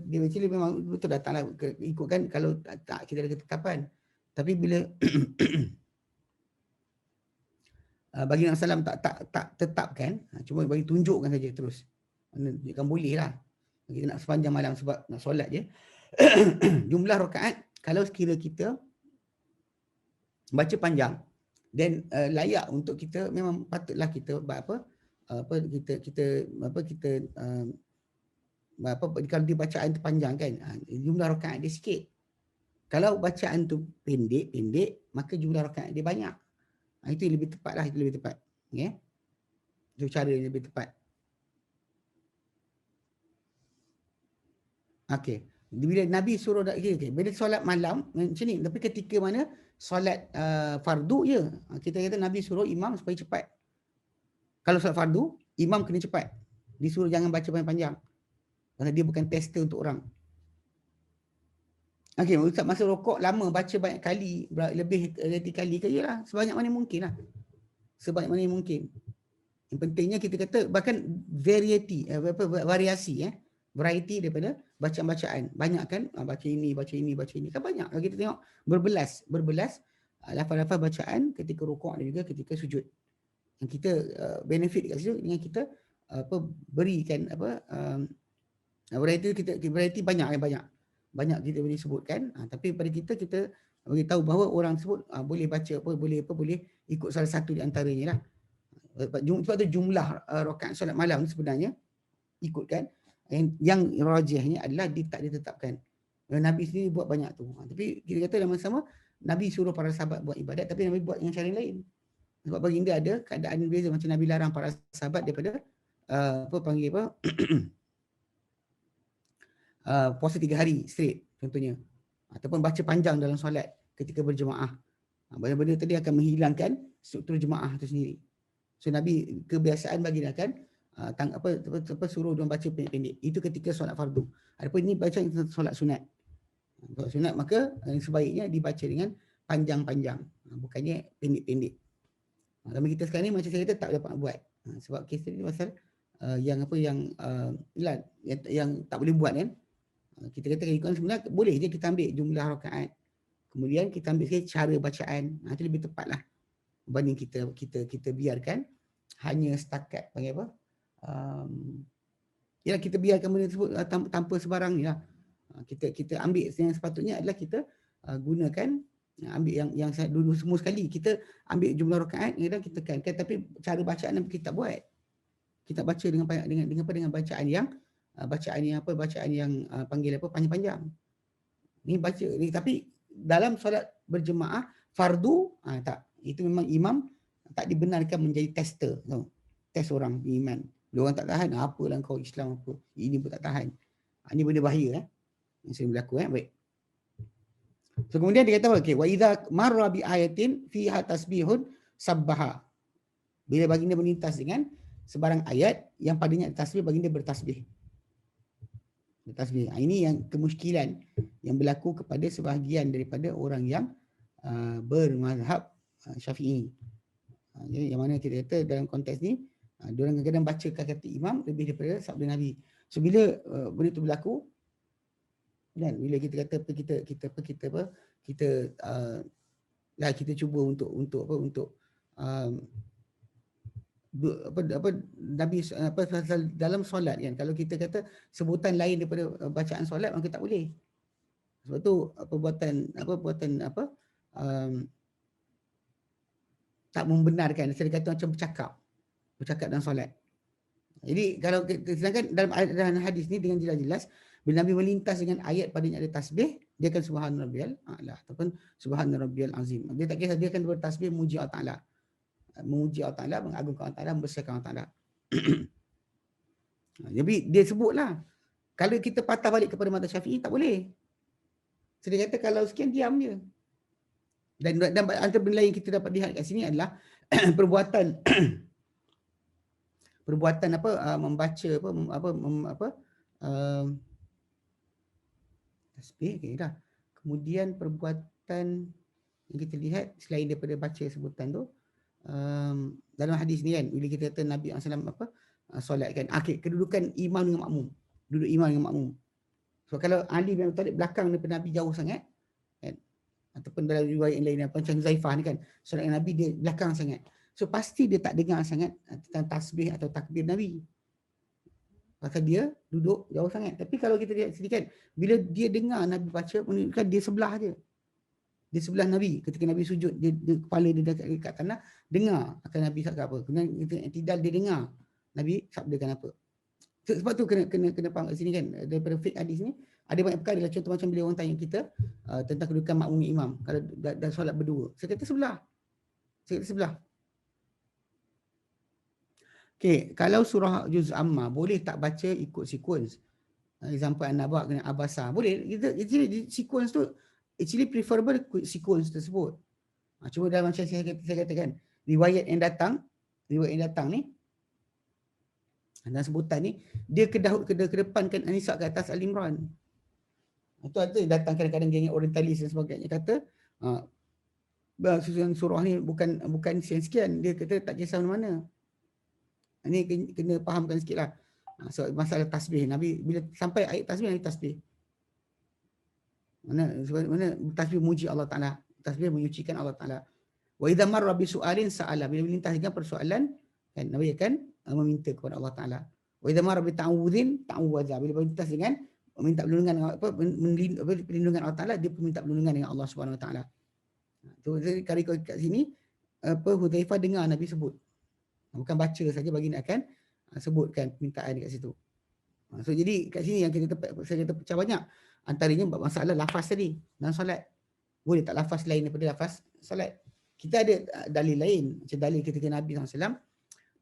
dia actually memang betul datanglah ikutkan kalau tak kita ada ketetapan. Tapi bila bagi Nabi SAW tak tetapkan, cuma bagi tunjukkan saja terus. Kan boleh lah. Kita nak sepanjang malam sebab nak solat je. Jumlah rakaat kalau sekira kita baca panjang dan layak untuk kita, memang patutlah kita kalau dia bacaan tu panjang kan, jumlah rakaat dia sikit. Kalau bacaan tu pendek, maka jumlah rakaat dia banyak. Itu yang lebih tepat lah, itu lebih tepat. Okay? Itu cara yang lebih tepat. Okey. Bila Nabi suruh bila solat malam macam ni, tapi ketika mana solat fardu je, kita kata Nabi suruh imam supaya cepat. Kalau solat fardu, imam kena cepat. Disuruh jangan baca panjang-panjang. Kerana dia bukan tester untuk orang. Okey, ustaz masa rokok lama baca banyak kali, lebih dari kali ke, yalah, sebanyak mana mungkin lah. Sebanyak mana mungkin. Yang pentingnya kita kata bahkan variety daripada bacaan-bacaan. Banyak kan? Baca ini. Kan banyak. Kalau kita tengok berbelas lafaz-lafaz bacaan ketika rukuk dan juga ketika sujud. Yang kita benefit kat situ dengan kita berikan variety banyak kita boleh sebutkan. Tapi pada kita bagi tahu bahawa orang tersebut boleh baca boleh ikut salah satu di antaranya lah. Sebab tu jumlah rakaat solat malam sebenarnya ikutkan yang rajihnya adalah tak ditetapkan. Nabi sendiri buat banyak tu. Tapi kita kata dalam sama Nabi suruh para sahabat buat ibadat, tapi Nabi buat dengan cara lain. Sebab baginda ada keadaan beza, macam Nabi larang para sahabat daripada apa panggil apa puasa 3 hari straight contohnya, ataupun baca panjang dalam solat ketika berjemaah. Benda-benda tadi akan menghilangkan struktur jemaah itu sendiri. So Nabi kebiasaan baginda kan suruh dia baca pendek-pendek. Itu ketika solat fardu. Adapun ini baca solat sunat. Solat sunat maka sebaiknya dibaca dengan panjang-panjang, bukannya pendek-pendek. Tapi kita sekarang ni macam saya kata tak dapat buat. Sebab kes tadi pasal yang tak boleh buat kan. Kita kata ikut sebenarnya boleh je kita ambil jumlah rakaat. Kemudian kita ambil sekali cara bacaan. Itu lebih tepatlah. Berbanding kita biarkan hanya setakat panggil apa? Kita biarkan benda tersebut tanpa sebarang ni lah. Kita ambil yang sepatutnya adalah kita gunakan ambil yang saya dulu semua sekali kita ambil jumlah rakaat dan kita tekankan, tapi cara bacaan kita tak buat. Kita baca dengan bacaan yang panggil apa panjang-panjang. Ni baca ni, tapi dalam solat berjemaah fardu tak. Itu memang imam tak dibenarkan menjadi tester, tahu. Test orang iman. Dia orang tak tahan, apalah kau Islam apa. Ini pun tak tahan. Ini benda bahaya yang sering berlaku baik. So kemudian dia kata okey, wa idza marra bi ayatin fiha tasbihun sabbaha. Bila baginda melintas dengan sebarang ayat yang padanya tasbih, baginda bertasbih. Bertasbih. Ini yang kemusykilan yang berlaku kepada sebahagian daripada orang yang bermazhab Syafi'i. Yang mana kita kata dalam konteks ni diorang kadang-kadang baca kata imam lebih daripada sabda Nabi. So bila benda tu berlaku, dan bila kita kata kita cuba untuk Nabi dalam solat kan, kalau kita kata sebutan lain daripada bacaan solat maka tak boleh. Sebab tu perbuatan tak membenarkan, saya kata macam bercakap dalam solat. Jadi kalau sedangkan dalam hadis ni dengan jelas-jelas bila Nabi melintas dengan ayat padanya ada tasbih, dia akan subhana rabbiyal a'la ataupun subhana rabbiyal azim. Dia tak kisah, dia akan bertasbih memuji Allah Taala. Memuji Allah Taala, mengagungkan Allah Taala, membesarkan Allah Taala. Jadi dia sebutlah, kalau kita patah balik kepada mazhab Syafi'i tak boleh. So dia kata kalau sekian diam je. Dan antara benda lain yang kita dapat lihat kat sini adalah perbuatan membaca tasbih dah. Kemudian perbuatan yang kita lihat selain daripada baca sebutan tu dalam hadis ni kan, bila kita kata Nabi SAW solat kan, kedudukan imam dengan makmum, duduk imam dengan makmum. So kalau Ali bin Abi Thalib belakang daripada Nabi jauh sangat kan, ataupun dalam riwayat yang lain macam Zaifah ni kan, solat Nabi dia belakang sangat, so pasti dia tak dengar sangat tentang tasbih atau takbir Nabi. Pasal dia duduk jauh sangat. Tapi kalau kita lihat sedikit, bila dia dengar Nabi baca, menunjukkan dia sebelah je. Dia sebelah Nabi. Ketika Nabi sujud, dia kepala dia dekat tanah, dengar akan Nabi cakap apa. Kemudian tidak dia dengar Nabi sabdakan apa. Sebab tu kena faham kat sini kan, daripada fiqh hadis ni, ada banyak perkara lah. Contoh macam bila orang tanya kita tentang kedudukan makmum imam, kalau dah solat berdua. Saya kata sebelah. Okay, kalau surah Juz Amma boleh tak baca ikut sequence? Example An-Naba dengan Abasa. Boleh. Actually sequence tu actually preferable sequence tersebut. Cuma dalam macam saya katakan, riwayat yang datang ni dan sebutan ni dia kedepankan An-Nisa ke atas Al-Imran. Itu ada datang kadang-kadang geng orientalis dan sebagainya kata susunan surah ni bukan sekian, dia kata tak kisah mana. Ini kena fahamkan sikit lah. So, masalah tasbih. Nabi bila sampai ayat tasbih, Nabi tasbih. Mana tasbih muji Allah Ta'ala. Tasbih menyucikan Allah Ta'ala. Wa idza marra bi su'alin sa'ala. Bila melintas dengan persoalan, kan, Nabi akan meminta kepada Allah Ta'ala. Wa idza marra bi ta'awudzin ta'awwadza. Bila melintas dengan meminta perlindungan perlindungan Allah Ta'ala, dia pun minta perlindungan dengan Allah Subhanahu Wa Ta'ala. Tu kali kat sini Hudzaifah dengar Nabi sebut. Bukan baca saja, baginda akan sebutkan permintaan dekat situ. So jadi kat sini yang saya kata pecah banyak. Antaranya masalah lafaz tadi dalam solat. Boleh tak lafaz lain daripada lafaz solat? Kita ada dalil lain. Macam dalil ketika Nabi SAW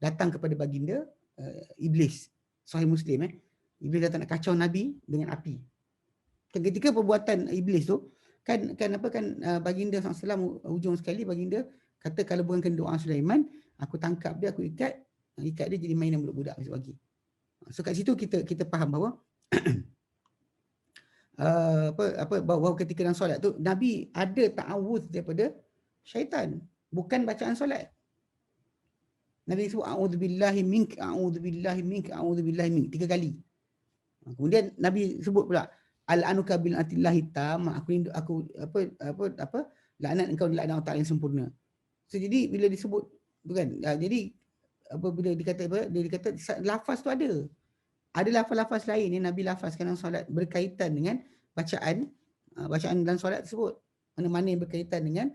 datang kepada baginda iblis. Sahih Muslim Iblis datang nak kacau Nabi dengan api. Ketika perbuatan iblis tu baginda SAW hujung sekali baginda kata kalau bukan kena doa Sulaiman, aku tangkap dia, aku ikat dia jadi mainan budak-budak besok pagi. So kat situ kita faham bahawa bahawa ketika dalam solat tu Nabi ada ta'awudz daripada syaitan, bukan bacaan solat. Nabi sebut a'udzubillahi mink, a'udzubillahi mink, a'udzubillahi mink 3 kali. Kemudian Nabi sebut pula al-anuka bil atillahi tam, aku laknat engkau di laknat Allah Taala yang sempurna. So jadi bila disebut bukan jadi bila dia kata lafaz tu ada lafaz-lafaz lain yang Nabi lafazkan dalam solat berkaitan dengan bacaan dalam solat tersebut, mana-mana yang berkaitan dengan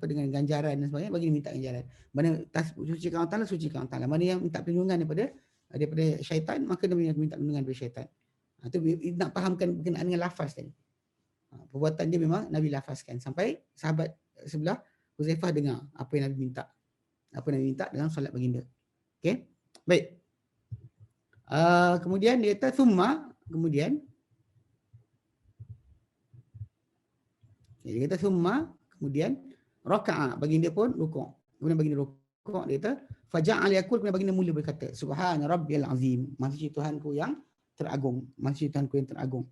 dengan ganjaran dan sebagainya, bagi minta ganjaran. Mana sucikan Allah Taala, sucikan Allah Taala. Mana yang minta perlindungan daripada syaitan, maka dia minta perlindungan daripada syaitan. Itu nak fahamkan berkenaan dengan lafaz tadi. Perbuatan dia memang Nabi lafazkan sampai sahabat sebelah Huzaifah dengar apa yang Nabi minta. Apa yang Nabi minta dalam solat baginda. Okey. Baik. Kemudian dia kata summa, kemudian dia kata summa, kemudian raka'a, baginda pun rukuk. Kemudian baginda rukuk, dia kata faja'al yakul, kemudian baginda mula berkata subhana rabbiyal azim, maha suci Tuhanku yang teragung, maha suci Tuhanku yang teragung.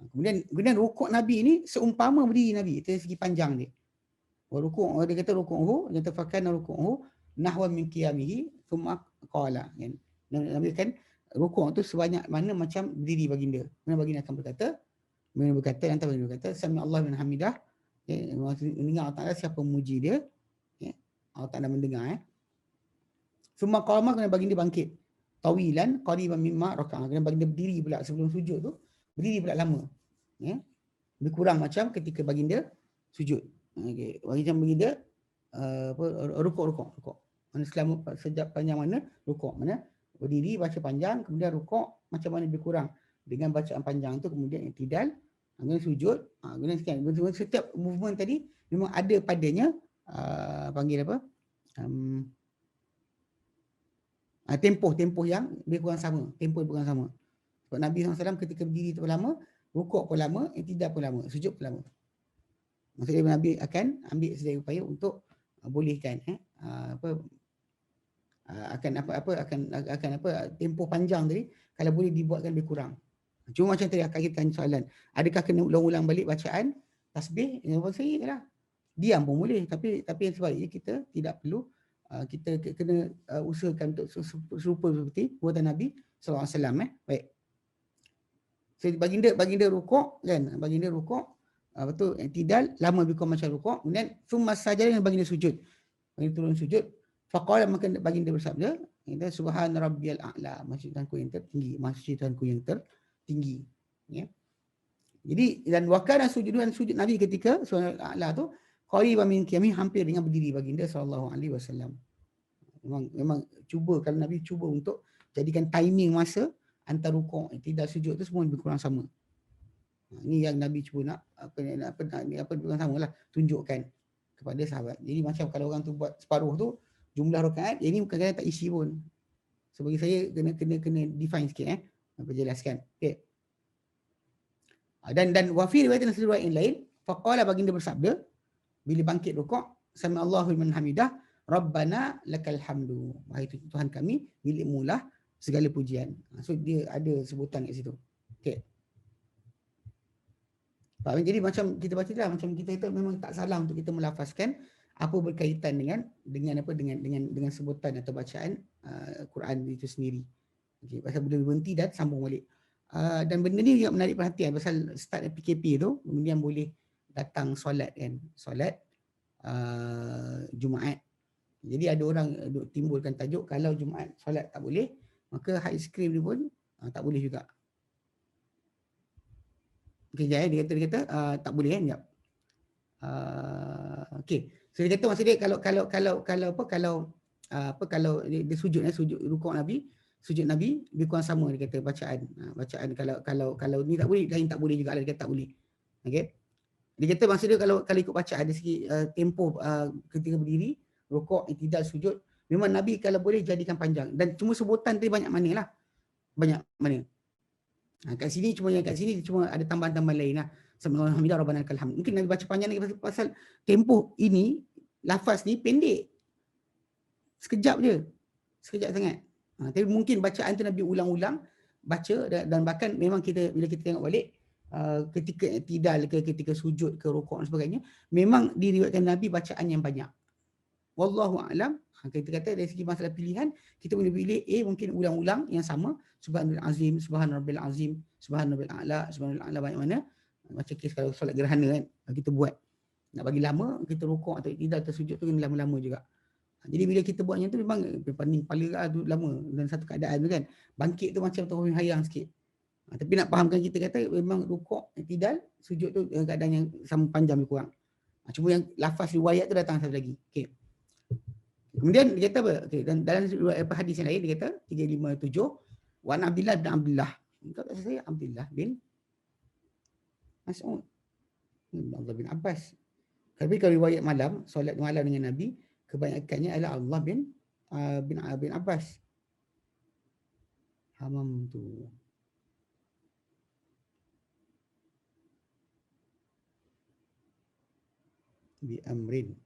Kemudian rukuk Nabi ni seumpama berdiri Nabi, dari segi panjang dia. Rukuk, dia kata rukukhu, dia kata fakana rukukhu nahwa min qiyamihi thumma qala. Nabi kan rukuk tu sebanyak mana macam berdiri baginda. Kemudian baginda akan berkata, nanti baginda berkata sami Allah min hamidah, mendengar Allah Ta'ala siapa memuji dia, Allah Ta'ala mendengar. Thumma qama, kemudian baginda bangkit tawilan qariban mimma raka'a, kemudian baginda berdiri pula sebelum sujud tu, berdiri pula lama, lebih kurang macam ketika baginda sujud. Okey, macam baginda rukuk. Mana selama sejak panjang mana rukuk, mana berdiri baca panjang, kemudian rukuk macam mana lebih kurang dengan bacaan panjang tu, kemudian i'tidal, kemudian sujud, kemudian sekian. Setiap movement tadi memang ada padanya panggil apa? Tempoh yang lebih kurang sama, tempoh lebih kurang sama. Sebab Nabi SAW ketika berdiri tu pun lama, rukuk pun lama, i'tidal pun lama, sujud pun lama. Maksudnya Nabi akan ambil sedaya upaya untuk bolehkan tempoh panjang tadi kalau boleh dibuatkan lebih kurang. Cuma macam tadi akan kita tanya soalan, adakah kena ulang-ulang balik bacaan tasbih? Yang saya lah, diam pun boleh, tapi yang sebaliknya kita tidak perlu, kita kena usahakan untuk serupa seperti buatan Nabi SAW. Baik. So, baginda rukuk kan, baginda rukuk, betul, i'tidal lama lebih kurang macam rukuk, kemudian summa sajadah, yang baginda sujud. Baginda turun sujud, faqala, maka baginda bersabda, subhana rabbiyal a'la, maha suci Tuhanku yang tertinggi, maha suci Tuhanku yang tertinggi. Ya. Jadi dan wakana sujud Nabi ketika subhanal a'la tu qariban min qiyami, hampir dengan berdiri baginda sallallahu alaihi wasallam. Memang cuba, kalau Nabi cuba untuk jadikan timing masa antara rukuk, i'tidal, sujud tu semua lebih kurang sama. Ini yang Nabi cuba nak bukan samalah, tunjukkan kepada sahabat. Jadi macam kalau orang tu buat separuh tu jumlah rakaat, ini kadang-kadang tak isi pun. So bagi saya kena define sikit jelaskan. Okey. Dan wa fi riwayat yang lain, faqala, baginda bersabda bila bangkit rukuk, sami Allahu liman hamidah, rabbana lakal hamdu, wahai Tuhan kami, milikmu lah segala pujian. So dia ada sebutan kat situ. Okey. Jadi macam kita baca dah, macam kita kata memang tak salah untuk kita melafazkan apa berkaitan dengan sebutan atau bacaan Quran itu sendiri. Okey, pasal boleh berhenti dan sambung balik. Dan benda ni juga menarik perhatian pasal start PKP tu, kemudian boleh datang solat kan, solat Jumaat. Jadi ada orang timbulkan tajuk kalau Jumaat solat tak boleh, maka high screen ni pun tak boleh juga. Okey, dia kata tak boleh kan, jap. Okey. So dia kata maksud dia kalau dia sujud rukuk Nabi, sujud Nabi lebih kurang sama, dia kata bacaan kalau ni tak boleh, lain tak boleh juga, dia kata tak boleh. Okey. Dia kata maksud dia kalau ikut bacaan dari segi tempoh ketika berdiri, rukuk, i'tidal, sujud Memang Nabi kalau boleh jadikan panjang. Dan cuma sebutan tu banyak mana lah. Banyak mana. Kat sini cuma yang kat sini cuma ada tambahan-tambahan lain lah. Alhamdulillah Rabbana lakal hamd. Mungkin Nabi baca panjang lagi pasal tempoh ini, lafaz ni pendek. Sekejap je. Sekejap sangat. Tapi mungkin bacaan tu Nabi ulang-ulang baca dan bahkan memang kita bila kita tengok balik ketika i'tidal ke ketika sujud ke rukuk dan sebagainya, memang diriwayatkan Nabi bacaan yang banyak. Wallahu a'lam. Kita kata dari segi masalah pilihan, kita boleh pilih mungkin ulang-ulang yang sama, subhanal azim, subhanarabbil azim, subhanarabbil a'la, subhanal a'la, banyak mana. Macam kes kalau solat gerhana kan, kita buat nak bagi lama, kita rukuk atau i'tidal atau sujud tu kena lama-lama juga. Jadi bila kita buatnya tu memang pening kepala lah tu lama dan satu keadaan tu kan. Bangkit tu macam terhuyung hayang sikit. Tapi nak fahamkan kita kata memang rukuk, i'tidal, sujud tu keadaan yang sama panjang lebih kurang. Cuma yang lafaz riwayat tu datang satu lagi. Okey. Kemudian dia kata apa? Okay, dan dalam hadis yang lain dia kata 357 wa Abdullah bin Abdullah. Kata saya Abdullah bin Mas'ud. Abdullah bin Abbas. Tapi kalau riwayat malam, solat malam dengan Nabi, kebanyakannya adalah Allah bin Abbas. Hamam tu. Bi amrin.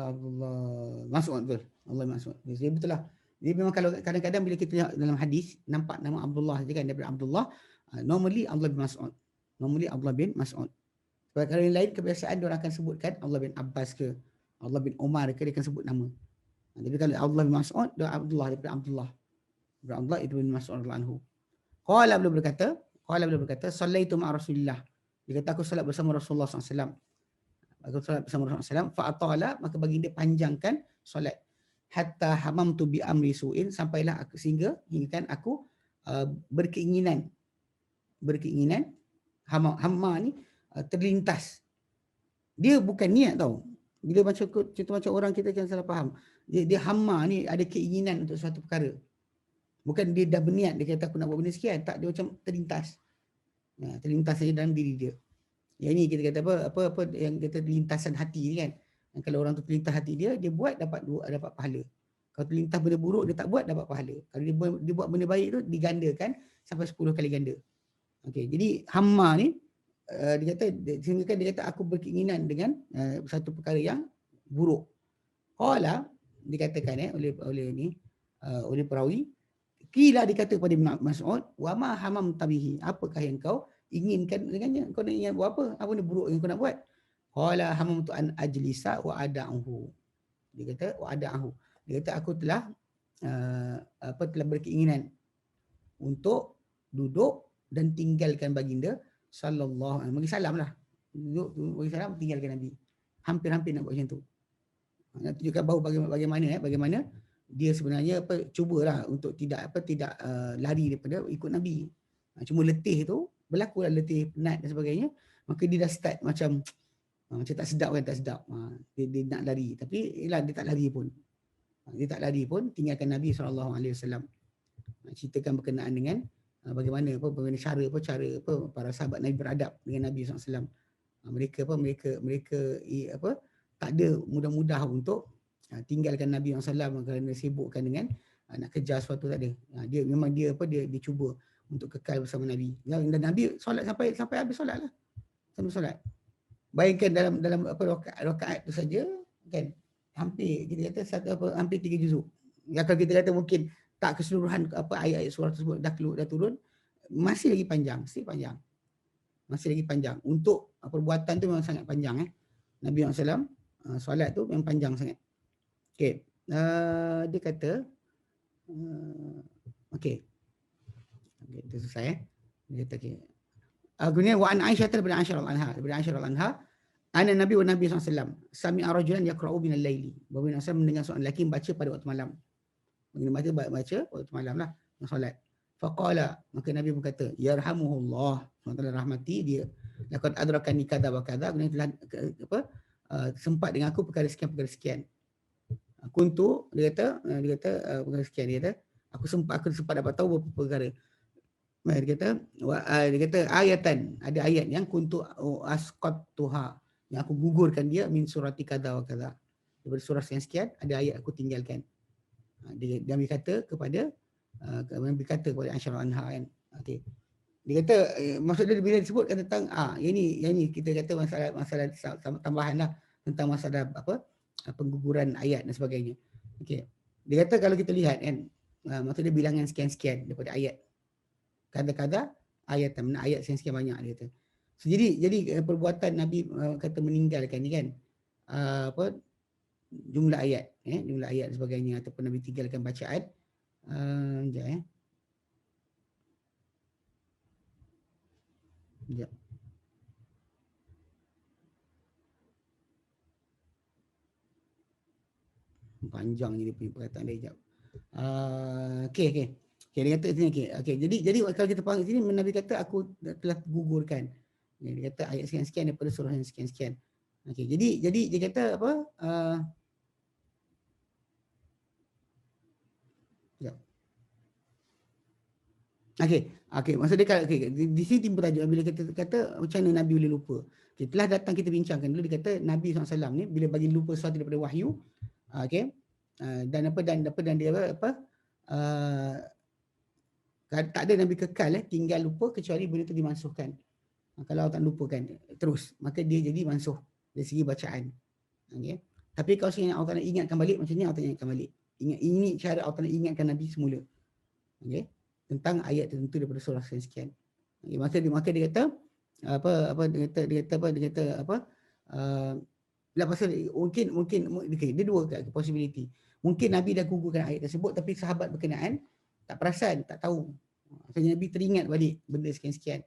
Abdullah Mas'ud betul. Allah Mas'ud. Jadi betul lah. Jadi memang kalau kadang-kadang bila kita tengok dalam hadis nampak nama Abdullah je kan, daripada Abdullah, normally Abdullah bin Mas'ud. Normally Abdullah bin Mas'ud. Sebab kalau yang lain kebiasaan dia orang akan sebutkan Abdullah bin Abbas ke, Abdullah bin Umar ke, dia akan sebut nama. Jadi kalau Abdullah bin Mas'ud, dia Abdullah daripada Abdullah. Daripada Abdullah itu bin Mas'ud radhiyallahu anhu. Qala beliau berkata, sallaitu ma'a Rasulillah. Dia kata aku solat bersama Rasulullah SAW. Aku solat bersama Rasulullah SAW, fa'atala, maka baginda panjangkan solat. Hatta hamamtu bi amri su'in, sampailah aku hingga kan aku berkeinginan, hamma ni terlintas. Dia bukan niat tau. Bila macam orang kita kan salah faham. Dia hamma ni ada keinginan untuk suatu perkara. Bukan dia dah berniat, dia kata aku nak buat benda sekian. Tak, dia macam terlintas. Terlintas saja dalam diri dia. Yang ini kita kata apa yang kita lintasan hati ni kan. Dan kalau orang tu terlintas hati dia buat dapat pahala. Kalau terlintas benda buruk dia tak buat, dapat pahala. Kalau dia buat benda baik tu digandakan sampai 10 kali ganda. Okey, jadi hamma ni dia kata aku berkeinginan dengan satu perkara yang buruk. Qala dikatakan oleh perawi, qila dikata kepada Ibn Mas'ud, wa ma hamam tabihi, apakah yang kau inginkan dengannya? Kau nak ingat buat apa? Apa benda buruk yang kau nak buat? Qala hamamtu an ajlisa wa ada'uhu. Dia kata wa ada'uhu. Dia kata aku telah berkeinginan untuk duduk dan tinggalkan baginda sallallahu alaihi wasallam. Bagi salam lah. Duduk bagi salam, tinggalkan Nabi. Hampir-hampir nak buat macam tu. Nak tunjukkan bahawa bagaimana dia sebenarnya cubalah untuk tidak lari daripada ikut Nabi. Cuma letih tu, berlakulah letih, penat dan sebagainya, maka dia dah start macam tak sedap kan, tak sedap. Dia nak lari, tapi dia tak lari pun. Tinggalkan Nabi SAW. Ceritakan berkenaan dengan bagaimana cara para sahabat Nabi beradab dengan Nabi SAW. Mereka tak ada mudah-mudah untuk tinggalkan Nabi SAW kerana sibukkan dengan nak kejar sesuatu, tak ada. Dia cuba untuk kekal bersama Nabi. Dan Nabi solat sampai habis solat lah. Sampai solat. Bayangkan dalam rakaat tu saja kan, hampir kita kata hampir 3 juzuk. Ya, kalau kita kata mungkin tak keseluruhan ayat-ayat surah tersebut dah turun, masih lagi panjang, masih lagi panjang. Untuk perbuatan tu memang sangat panjang Nabi SAW solat tu memang panjang sangat. Okey. Dia kata okey. Itu selesai Dia kata okey. Kemudian wa an Aisyah daripada Aisyah radhiyallahu anha, ana Nabi wa Nabi SAW sami'a rajulan yaqra'u min al-laili. Bahawa Nabi SAW mendengar seorang lelaki baca pada waktu malam. Baca waktu malam lah, solat. Faqala, maka Nabi berkata, yarhamuhullah, SWT rahmati dia. Laqad adrakani kadza wa kadza, kemudian telah sempat dengan aku perkara sekian. Kuntu, dia kata perkara sekian, dia kata aku sempat dapat tahu beberapa perkara. Dia kata ayatan, ada ayat yang kuntu asqattuha, Yang aku gugurkan dia min surati kadha wa kadha. Daripada surah sekian ada ayat aku tinggalkan. Dia ambil kata kepada kepada Aisyah anha kan. Okey. Dia kata maksud dia bila disebutkan tentang yang ni kita kata masalah tambahan lah tentang masalah pengguguran ayat dan sebagainya. Okey. Dia kata kalau kita lihat kan maksud dia bilangan sekian-sekian daripada ayat. Kadang-kadang ayat mana ayat sekian banyak dia kata. So, jadi perbuatan Nabi kata meninggalkan ni kan jumlah ayat jumlah ayat dan sebagainya ataupun Nabi tinggalkan bacaan sekejap sekejap. Panjang ni dia punya perkataan dia sekejap. Okey dia kata sini okey. Jadi kalau kita faham sini Nabi kata aku telah gugurkan. Dia kata ayat sekian-sekian daripada surah yang sekian-sekian. Okey. Jadi dia kata apa? Okey. Maksud dia di sini timbul tajuk bila kata macam mana Nabi boleh lupa. Okay, telah datang kita bincangkan dulu dia kata Nabi SAW ni bila bagi lupa sesuatu daripada wahyu okey. Dan dia tak ada Nabi kekal tinggal lupa kecuali benda itu dimansuhkan. Kalau tak lupakan terus maka dia jadi mansuh dari segi bacaan. Okey. Tapi kalau sekiranya Allah Taala ingatkan balik macam ni Allah Taala ingatkan balik. Ini cara Allah Taala ingatkan Nabi semula. Okey. Tentang ayat tertentu daripada surah sekian. Okay, maka dia kata pasal mungkin dia dua possibility. Mungkin Nabi dah gugurkan ayat tersebut tapi sahabat berkenaan tak perasan, tak tahu. Akhirnya Nabi teringat balik benda sekian-sekian.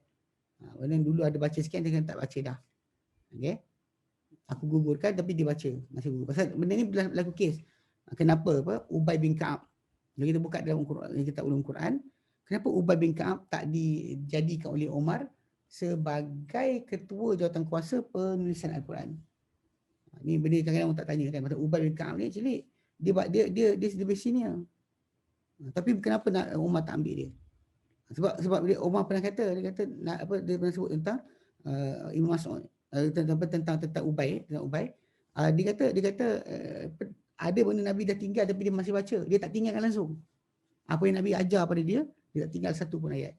Benda dulu ada baca sekian dia tak baca dah. Okey. Aku gugurkan tapi dia baca, masih gugur. Pasal benda ni berlaku kes. Kenapa Ubay bin Ka'ab. Kalau kita buka dalam kitab ulum Quran, kenapa Ubay bin Ka'ab tak dijadikan oleh Umar sebagai ketua jawatan kuasa penulisan Al-Quran? Ni benda kadang-kadang orang tak tanya kan. Macam Ubay bin Ka'ab ni actually dia lebih senior. Tapi kenapa Umar tak ambil dia? Sebab dia Umar pernah kata dia pernah sebut tentang Imam Mas'ud tentang Ubay, dia kata ada benda Nabi dah tinggal tapi dia masih baca, dia tak tinggalkan langsung. Apa yang Nabi ajar pada dia tak tinggal satu pun ayat.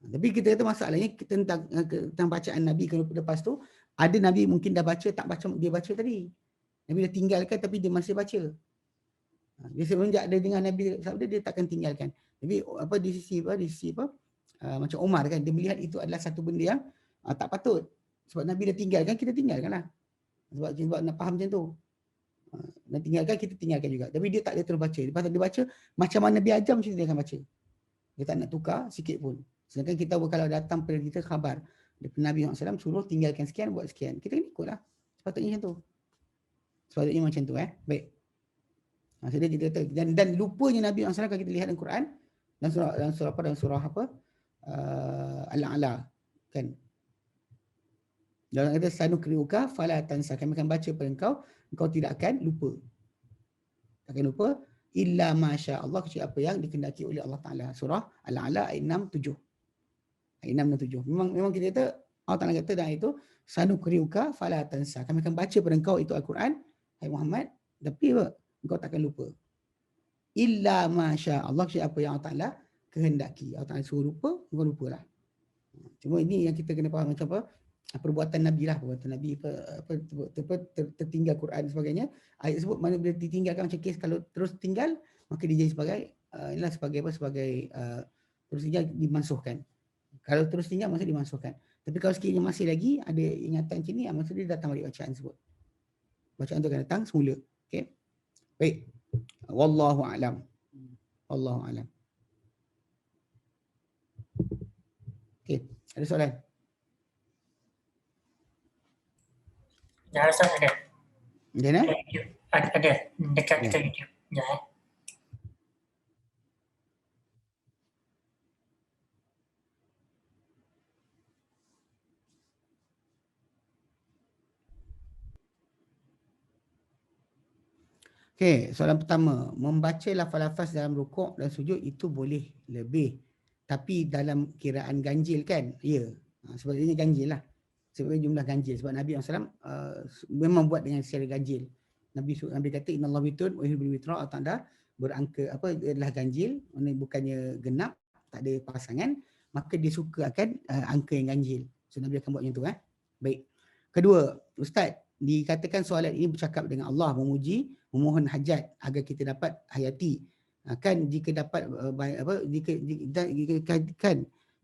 Tapi kita kata masalahnya tentang bacaan Nabi kalau lepas tu ada Nabi mungkin dah baca tak baca dia baca tadi. Nabi dah tinggalkan tapi dia masih baca. Dia semenjak dia dengar Nabi sabda dia takkan tinggalkan. Tapi di sisi macam Umar kan dia melihat itu adalah satu benda yang tak patut. Sebab Nabi dah tinggalkan kita tinggalkanlah. Sebab nak faham macam tu. Nak tinggalkan kita tinggalkan juga. Tapi dia tak dia terus baca. Lepas dia baca macam mana Nabi ajar macam dia akan baca. Dia tak nak tukar sikit pun. Sedangkan kita kalau datang pada kita khabar daripada Nabi SAW suruh tinggalkan sekian buat sekian. Kita kena ikutlah. Sepatutnya macam tu. Sepatutnya macam tu Baik. Maksudnya kita kata dan lupanya Nabi SAW kalau kita lihat dalam Quran dalam surah Al-A'la kan. Dalam kata sanukriuka fala tansa, kami akan baca pada engkau tidak akan lupa. Tak akan lupa illa masya Allah, kecuali apa yang dikehendaki oleh Allah Taala. Surah Al-A'la ayat 6 7. Ayat 6 dan 7. Memang kita kata Allah Taala kata dalam itu sanukriuka fala tansa, kami akan baca pada engkau itu Al-Quran hai Muhammad, tapi engkau takkan lupa. Illa masya Allah, kecuali apa yang Allah Taala kehendaki. Allah Taala suruh lupa, engkau lupalah. Cuma ini yang kita kena faham macam perbuatan Nabi lah, perbuatan Nabi tertinggal Quran dan sebagainya. Ayat sebut mana bila ditinggalkan macam kes kalau terus tinggal maka dia jadi sebagai terus tinggal dimansuhkan. Kalau terus tinggal maksud dimansuhkan. Tapi kalau sekiranya masih lagi ada ingatan macam ni, maksud dia datang balik bacaan sebut. Bacaan tu akan datang semula. Okey. Baik. Wallahu a'lam. Wallahu a'lam. Okey, ada soalan? Ya, Ustaz ada. Ada. Ada dekat YouTube. Ya. Okey, soalan pertama, membaca lafaz-lafaz dalam rukuk dan sujud itu boleh lebih. Tapi dalam kiraan ganjil kan? Ya. Sebab ini ganjil lah. sebagai jumlah ganjil. Sebab Nabi SAW memang buat dengan secara ganjil. Nabi kata innallaha witrun wa yuhibbul witra, Allah Taala berangka adalah ganjil, bukannya genap, tak ada pasangan, maka dia suka akan angka yang ganjil. So Nabi akan buat macam tu. Baik. Kedua, Ustaz, dikatakan soalan ini bercakap dengan Allah, memuji, memohon hajat agar kita dapat hayati. Kan jika dapat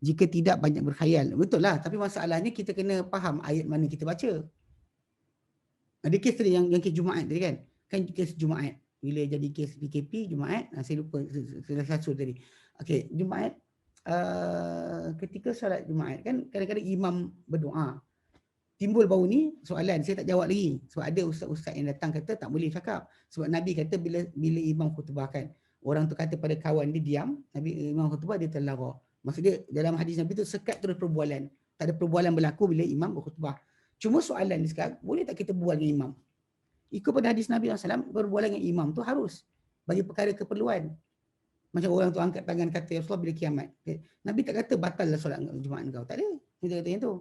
jika tidak banyak berkhayal. Betul lah, tapi masalahnya kita kena faham ayat mana kita baca. Ada kes tadi yang kes Jumaat tadi kan. Kan kes Jumaat. Bila jadi kes PKP Jumaat, saya lupa salah satu tadi. Okey, Jumaat ketika solat Jumaat kan kadang-kadang imam berdoa. Timbul baru ni soalan, saya tak jawab lagi. Sebab ada ustaz-ustaz yang datang kata tak boleh cakap. Sebab Nabi kata bila imam khutbah kan, orang tu kata pada kawan dia diam, imam khutbah dia terlara. Maksudnya dalam hadis Nabi tu sekat terus perbualan. Tak ada perbualan berlaku bila imam berkhutbah. Cuma soalan ni sekarang, boleh tak kita berbual dengan imam? Ikut pada hadis Nabi SAW, berbual dengan imam tu harus bagi perkara keperluan. Macam orang tu angkat tangan kata, ya Rasulullah bila kiamat. Nabi tak kata batallah solat Jumaat kau. Tak ada. Dia kata yang tu.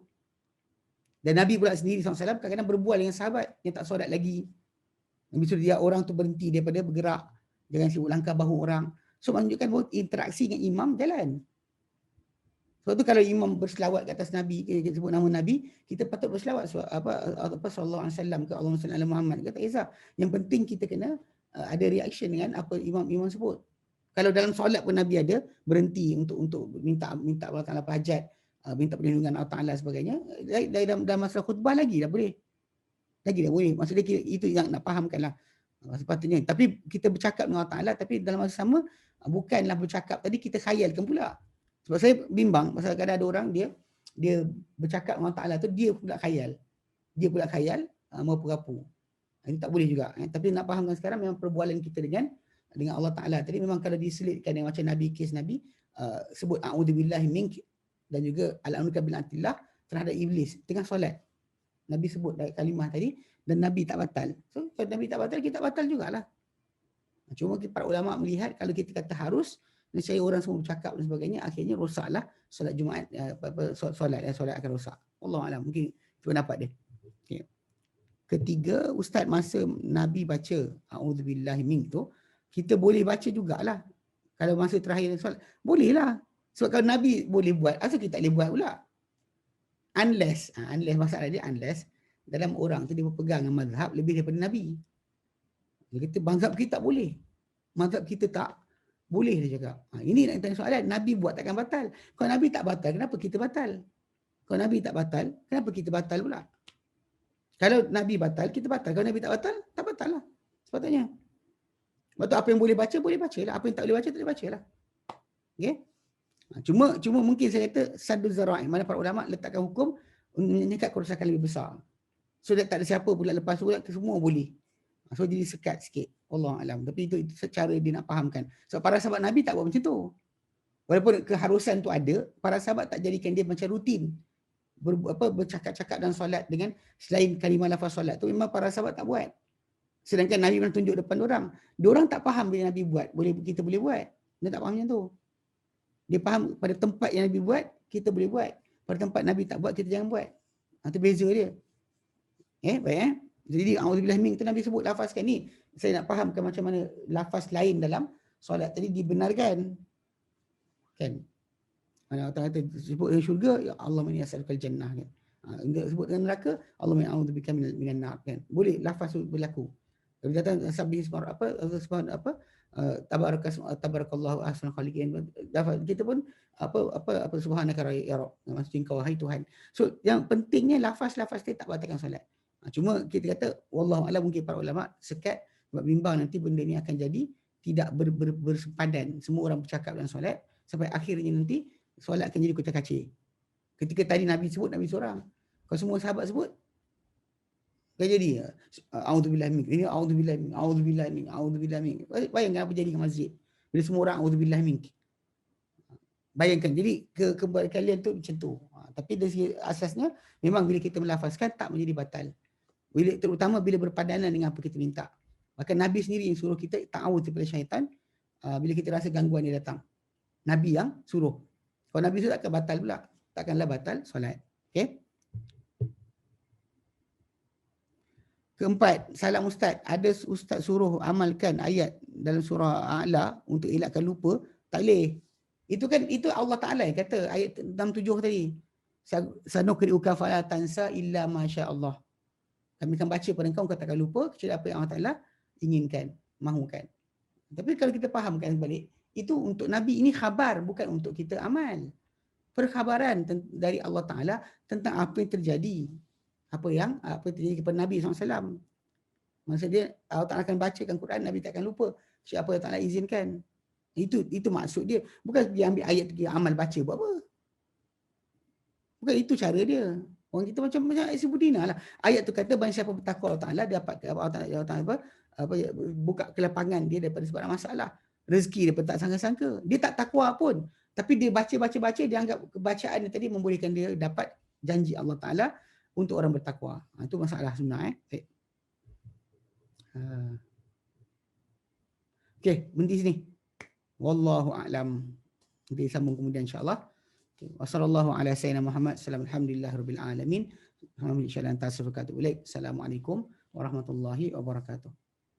Dan Nabi pula sendiri SAW kadang-kadang berbual dengan sahabat yang tak solat lagi. Nabi suruh dia orang tu berhenti daripada bergerak. Jangan sibuk langkah bahu orang. So menunjukkan bahawa interaksi dengan imam jalan. Sebab tu kalau imam berselawat ke atas Nabi, kita sebut nama Nabi, kita patut berselawat sallallahu alaihi wasallam ke Allahumma salli ala Muhammad. Kata Izzah, yang penting kita kena ada reaction dengan apa imam sebut. Kalau dalam solat pun Nabi ada berhenti untuk minta Allah Taala hajat, minta perlindungan Allah Taala sebagainya. Dalam masa khutbah lagi dah boleh. Maksudnya itu yang nak fahamkanlah. Sepatutnya. Tapi kita bercakap dengan Allah Taala, tapi dalam masa sama bukanlah bercakap tadi kita khayalkan pula. Sebab saya bimbang pasal kadang ada orang dia bercakap dengan Allah Taala tu dia pula khayal. Mau perapu. Ini tak boleh juga. Tapi nak fahamkan sekarang memang perbualan kita dengan Allah Taala tadi memang kalau diselitkan dengan macam Nabi, kes Nabi sebut a'udzubillahi mink dan juga al'anuka bil atillah terhadap iblis tengah solat. Nabi sebut kalimah tadi dan Nabi tak batal. So kalau Nabi tak batal, kita tak batal jugalah. Cuma para ulama melihat kalau kita kata harus, nescaya orang semua bercakap dan sebagainya, akhirnya rosaklah solat Jumaat, solat akan rosak. Wallahualam, mungkin itu pendapat dia. Okay. Ketiga, Ustaz, masa Nabi baca a'udzubillahi mink tu, kita boleh baca jugalah. Kalau masa terakhir solat, bolehlah. Sebab kalau Nabi boleh buat, asal kita tak boleh buat pula? Unless masalah dia, unless dalam orang tu dia berpegang dengan mazhab lebih daripada Nabi. Dia kata mazhab kita tak boleh. Mazhab kita tak boleh, dia cakap. Ini nak tanya soalan, Nabi buat takkan batal. Kalau Nabi tak batal, kenapa kita batal? Kalau Nabi tak batal, kenapa kita batal pula? Kalau Nabi batal, kita batal. Kalau Nabi tak batal, tak batal lah. Sepatutnya. Sebab tu apa yang boleh baca lah. Apa yang tak boleh baca, tak boleh baca lah. Okay? Cuma mungkin saya kata saddu zara'i, mana para ulama letakkan hukum menyekat kerosakan lebih besar. So tak ada siapa pula lepas tu semua boleh. So jadi sekat sikit. Wallahualam. Tapi itu secara dia nak fahamkan. So para sahabat Nabi tak buat macam tu. Walaupun keharusan tu ada, para sahabat tak jadikan dia macam rutin. Bercakap-cakap dalam solat dengan selain kalimah lafaz solat tu memang para sahabat tak buat. Sedangkan Nabi pernah tunjuk depan orang. Diorang tak faham bila Nabi buat. Kita boleh buat. Dia tak faham macam tu. Dia faham pada tempat yang Nabi buat, kita boleh buat. Pada tempat Nabi tak buat, kita jangan buat. Itu beza dia. Baik. Jadi a'udzubillahi mink tu Nabi sebut lafazkan ni. Saya nak fahamkan macam mana lafaz lain dalam solat tadi dibenarkan. Kan? Mana orang kata sebut dengan syurga, ya Allah inni as'alukal jannah kan. Sebut dengan neraka, Allah inni a'udzubika minan nar kan. Boleh lafaz tu berlaku. Kalau datang sabih tabarakallahu ahsanul khaliqin, kita pun apa subhanaka ya Rabb, maksud engkau wahai Tuhan. So yang pentingnya lafaz-lafaz dia tak batalkan solat. Cuma kita kata wallahu a'lam, mungkin para ulama sekat sebab bimbang nanti benda ni akan jadi tidak bersepadan. Semua orang bercakap dalam solat sampai akhirnya nanti solat akan jadi kucak-kacir. Ketika tadi Nabi sebut, Nabi seorang. Kalau semua sahabat sebut, tak jadi. A'udzubillahi mink. Ini a'udzubillahi mink. A'udzubillahi mink. A'udzubillahi mink. Bayangkan apa jadi dengan masjid. Bila semua orang a'udzubillahi mink. Bayangkan. Jadi kebuatan kalian tu macam tu. Tapi dari segi asasnya memang bila kita melafazkan tak menjadi batal. Terutama bila berpadanan dengan apa kita minta. Maka Nabi sendiri yang suruh kita ta'awudz daripada syaitan bila kita rasa gangguan dia datang. Nabi yang suruh. Kalau Nabi suruh takkan batal pula. Takkanlah batal solat. Okay? Keempat, salam ustaz. Ada ustaz suruh amalkan ayat dalam surah A'la untuk elakkan lupa, tak boleh. Itu kan, itu Allah Ta'ala yang kata ayat 67 tadi. Sanuqri'uka fala tansa illa masya Allah. Kami akan baca pada engkau takkan lupa kecuali apa yang Allah Ta'ala inginkan, mahukan. Tapi kalau kita fahamkan balik, itu untuk Nabi, ini khabar, bukan untuk kita amal. Perkhabaran dari Allah Ta'ala tentang apa yang terjadi. Apa yang terjadi kepada Nabi SAW. Maksudnya Allah Ta'ala akan bacakan Quran, Nabi tak akan lupa siapa Allah Ta'ala izinkan. Itu maksud dia. Bukan dia ambil ayat dia amal baca buat apa. Bukan itu cara dia. Orang kita macam Isi Budina lah. Ayat tu kata barang siapa bertakwa Allah Ta'ala, dapat Allah Ta'ala buka kelapangan dia daripada sebab masalah. Rezeki dia pun tak sangka-sangka. Dia tak takwa pun. Tapi dia baca, dia anggap kebacaan dia tadi membolehkan dia dapat janji Allah Ta'ala untuk orang bertakwa. Itu masalah sebenar. Okey, berhenti sini. Wallahu a'lam. Nanti sambung kemudian insya-Allah. Wassallallahu ala sayyidina Muhammad. Alhamdulillahirabbil alamin. Alhamdulillah. Assalamualaikum warahmatullahi wabarakatuh.